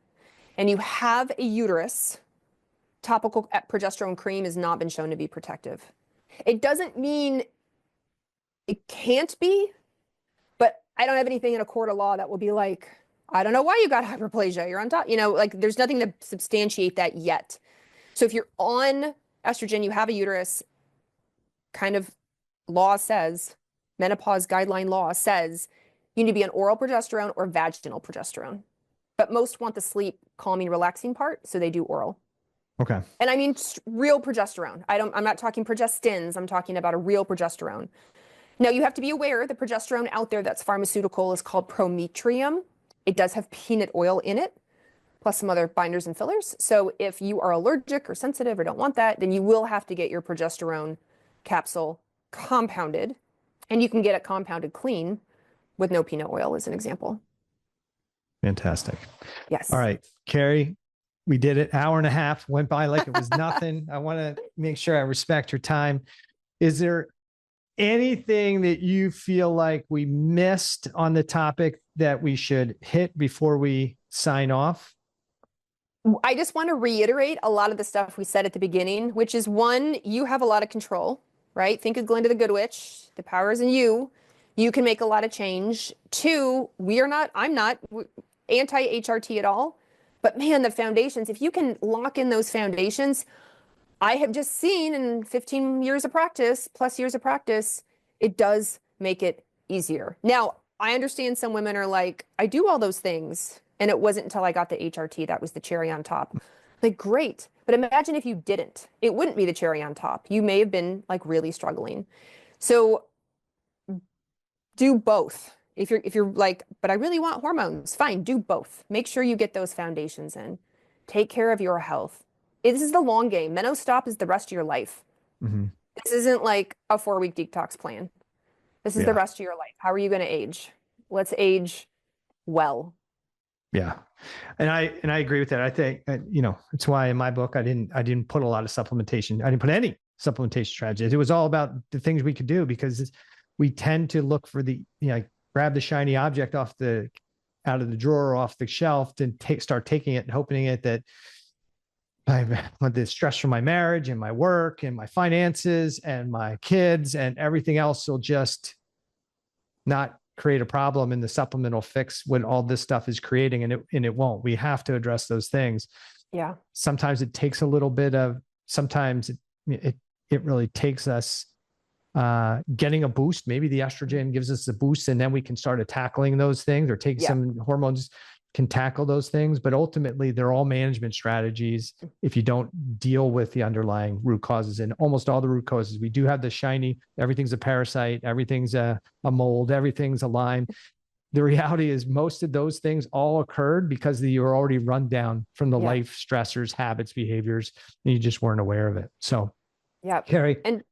and you have a uterus, topical progesterone cream has not been shown to be protective. It doesn't mean it can't be, but I don't have anything in a court of law that will be like, I don't know why you got hyperplasia. You're on top, like there's nothing to substantiate that yet. So if you're on estrogen, you have a uterus, kind of law says, menopause guideline law says, you need to be on oral progesterone or vaginal progesterone. But most want the sleep, calming, relaxing part, so they do oral. Okay. And I mean real progesterone. I'm not talking progestins. I'm talking about a real progesterone. Now, you have to be aware the progesterone out there that's pharmaceutical is called Prometrium. It does have peanut oil in it, plus some other binders and fillers. So if you are allergic or sensitive or don't want that, then you will have to get your progesterone capsule compounded. And you can get it compounded clean with no peanut oil, as an example. Fantastic. Yes. All right, Carrie, we did it. Hour and a half went by like it was nothing. I want to make sure I respect your time. Is there anything that you feel like we missed on the topic that we should hit before we sign off? I just want to reiterate a lot of the stuff we said at the beginning, which is one, you have a lot of control, right? Think of Glinda the Good Witch. The power is in you. You can make a lot of change. Two, I'm not anti-HRT at all, but man, the foundations, if you can lock in those foundations, I have just seen in 15 years of practice, plus years of practice, it does make it easier. Now, I understand some women are like, I do all those things, and it wasn't until I got the HRT that was the cherry on top. Like, great. But imagine if you didn't. It wouldn't be the cherry on top. You may have been like really struggling. So do both. If you're like, but I really want hormones, fine, do both. Make sure you get those foundations in. Take care of your health. This is the long game. Menostop is the rest of your life. Mm-hmm. This isn't like a 4-week detox plan. This is the rest of your life. How are you going to age? Let's age well. Yeah. And I agree with that. I think, it's why in my book, I didn't put a lot of supplementation. I didn't put any supplementation strategies. It was all about the things we could do, because we tend to look for grab the shiny object out of the drawer, off the shelf, and start taking it and hoping it that with the stress from my marriage and my work and my finances and my kids and everything else will just not create a problem, and the supplement will fix what all this stuff is creating, and it won't. We have to address those things. Yeah. Sometimes it takes a little bit of, sometimes it really takes us getting a boost. Maybe the estrogen gives us a boost, and then we can start tackling those things, or take some hormones can tackle those things. But ultimately, they're all management strategies if you don't deal with the underlying root causes. And almost all the root causes, we do have the shiny, everything's a parasite, everything's a mold, everything's a Lyme. The reality is most of those things all occurred because you're already run down from the life stressors, habits, behaviors, and you just weren't aware of it. So, Carrie, and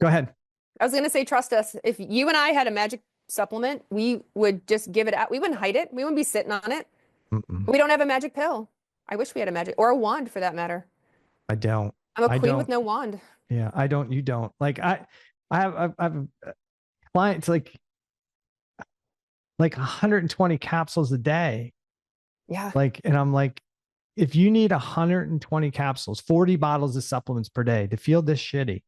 go ahead. I was going to say, trust us. If you and I had a magic supplement, we would just give it out. We wouldn't hide it. We wouldn't be sitting on it. Mm-mm. We don't have a magic pill. I wish we had a magic or a wand for that matter. I don't. I'm a I queen with don't. no wand. Yeah, I don't. You don't. Like I have clients like 120 capsules a day. Yeah. Like, and I'm like, if you need 120 capsules, 40 bottles of supplements per day to feel this shitty,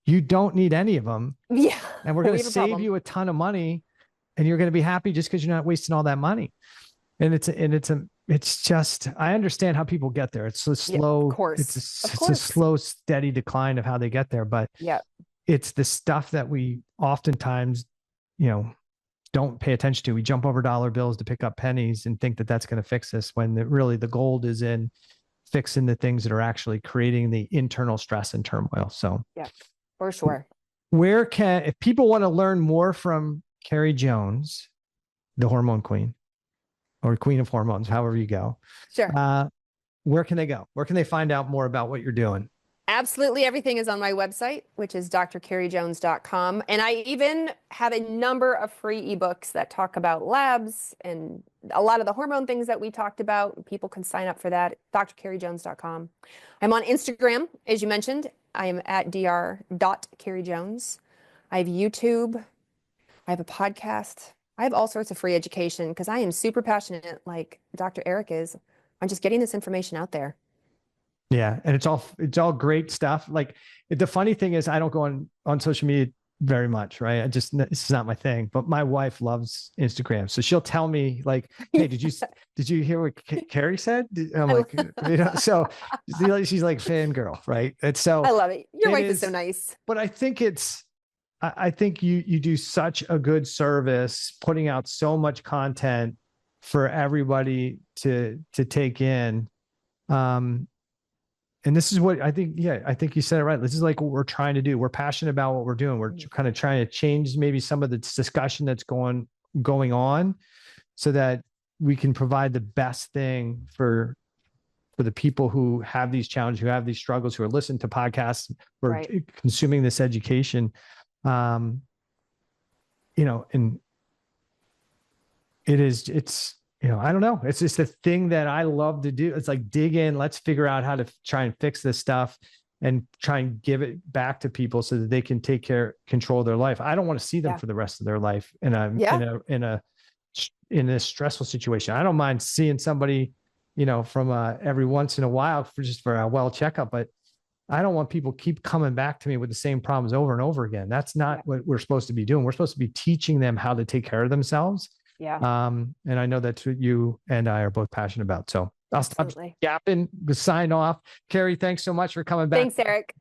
you don't need any of them. Yeah. And we're going to save you a ton of money, and you're going to be happy just because you're not wasting all that money. And it's just, I understand how people get there. It's a slow, of course. it's a slow, steady decline of how they get there. But yeah, it's the stuff that we oftentimes, don't pay attention to. We jump over dollar bills to pick up pennies and think that that's going to fix us, when really the gold is in fixing the things that are actually creating the internal stress and turmoil. So yeah, for sure. If people want to learn more from Carrie Jones, the hormone queen, or queen of hormones, however you go, sure. Where can they go? Where can they find out more about what you're doing? Absolutely everything is on my website, which is drcarriejones.com. And I even have a number of free ebooks that talk about labs and a lot of the hormone things that we talked about. People can sign up for that, drcarriejones.com. I'm on Instagram, as you mentioned. I am at dr.carriejones. I have YouTube. I have a podcast. I have all sorts of free education because I am super passionate, like Dr. Eric is, on just getting this information out there. Yeah. And it's all great stuff. Like, the funny thing is, I don't go on social media very much, right? This is not my thing, but my wife loves Instagram. So she'll tell me like, hey, did you hear what Carrie said? I'm like, so she's like fangirl, right? And so I love it. Your wife is so nice. But I think I think you do such a good service putting out so much content for everybody to take in. And this is what I think. Yeah, I think you said it right. This is like what we're trying to do. We're passionate about what we're doing. We're kind of trying to change maybe some of the discussion that's going on, so that we can provide the best thing for the people who have these challenges, who have these struggles, who are listening to podcasts, who are consuming this education. And it's. I don't know. It's just a thing that I love to do. It's like, dig in, let's figure out how to try and fix this stuff and try and give it back to people so that they can control their life. I don't want to see them for the rest of their life in a stressful situation. I don't mind seeing somebody, from every once in a while for a well checkup, but I don't want people keep coming back to me with the same problems over and over again. That's not what we're supposed to be doing. We're supposed to be teaching them how to take care of themselves. Yeah. And I know that's what you and I are both passionate about. So I'll stop yapping, sign off. Carrie, thanks so much for coming back. Thanks, Eric.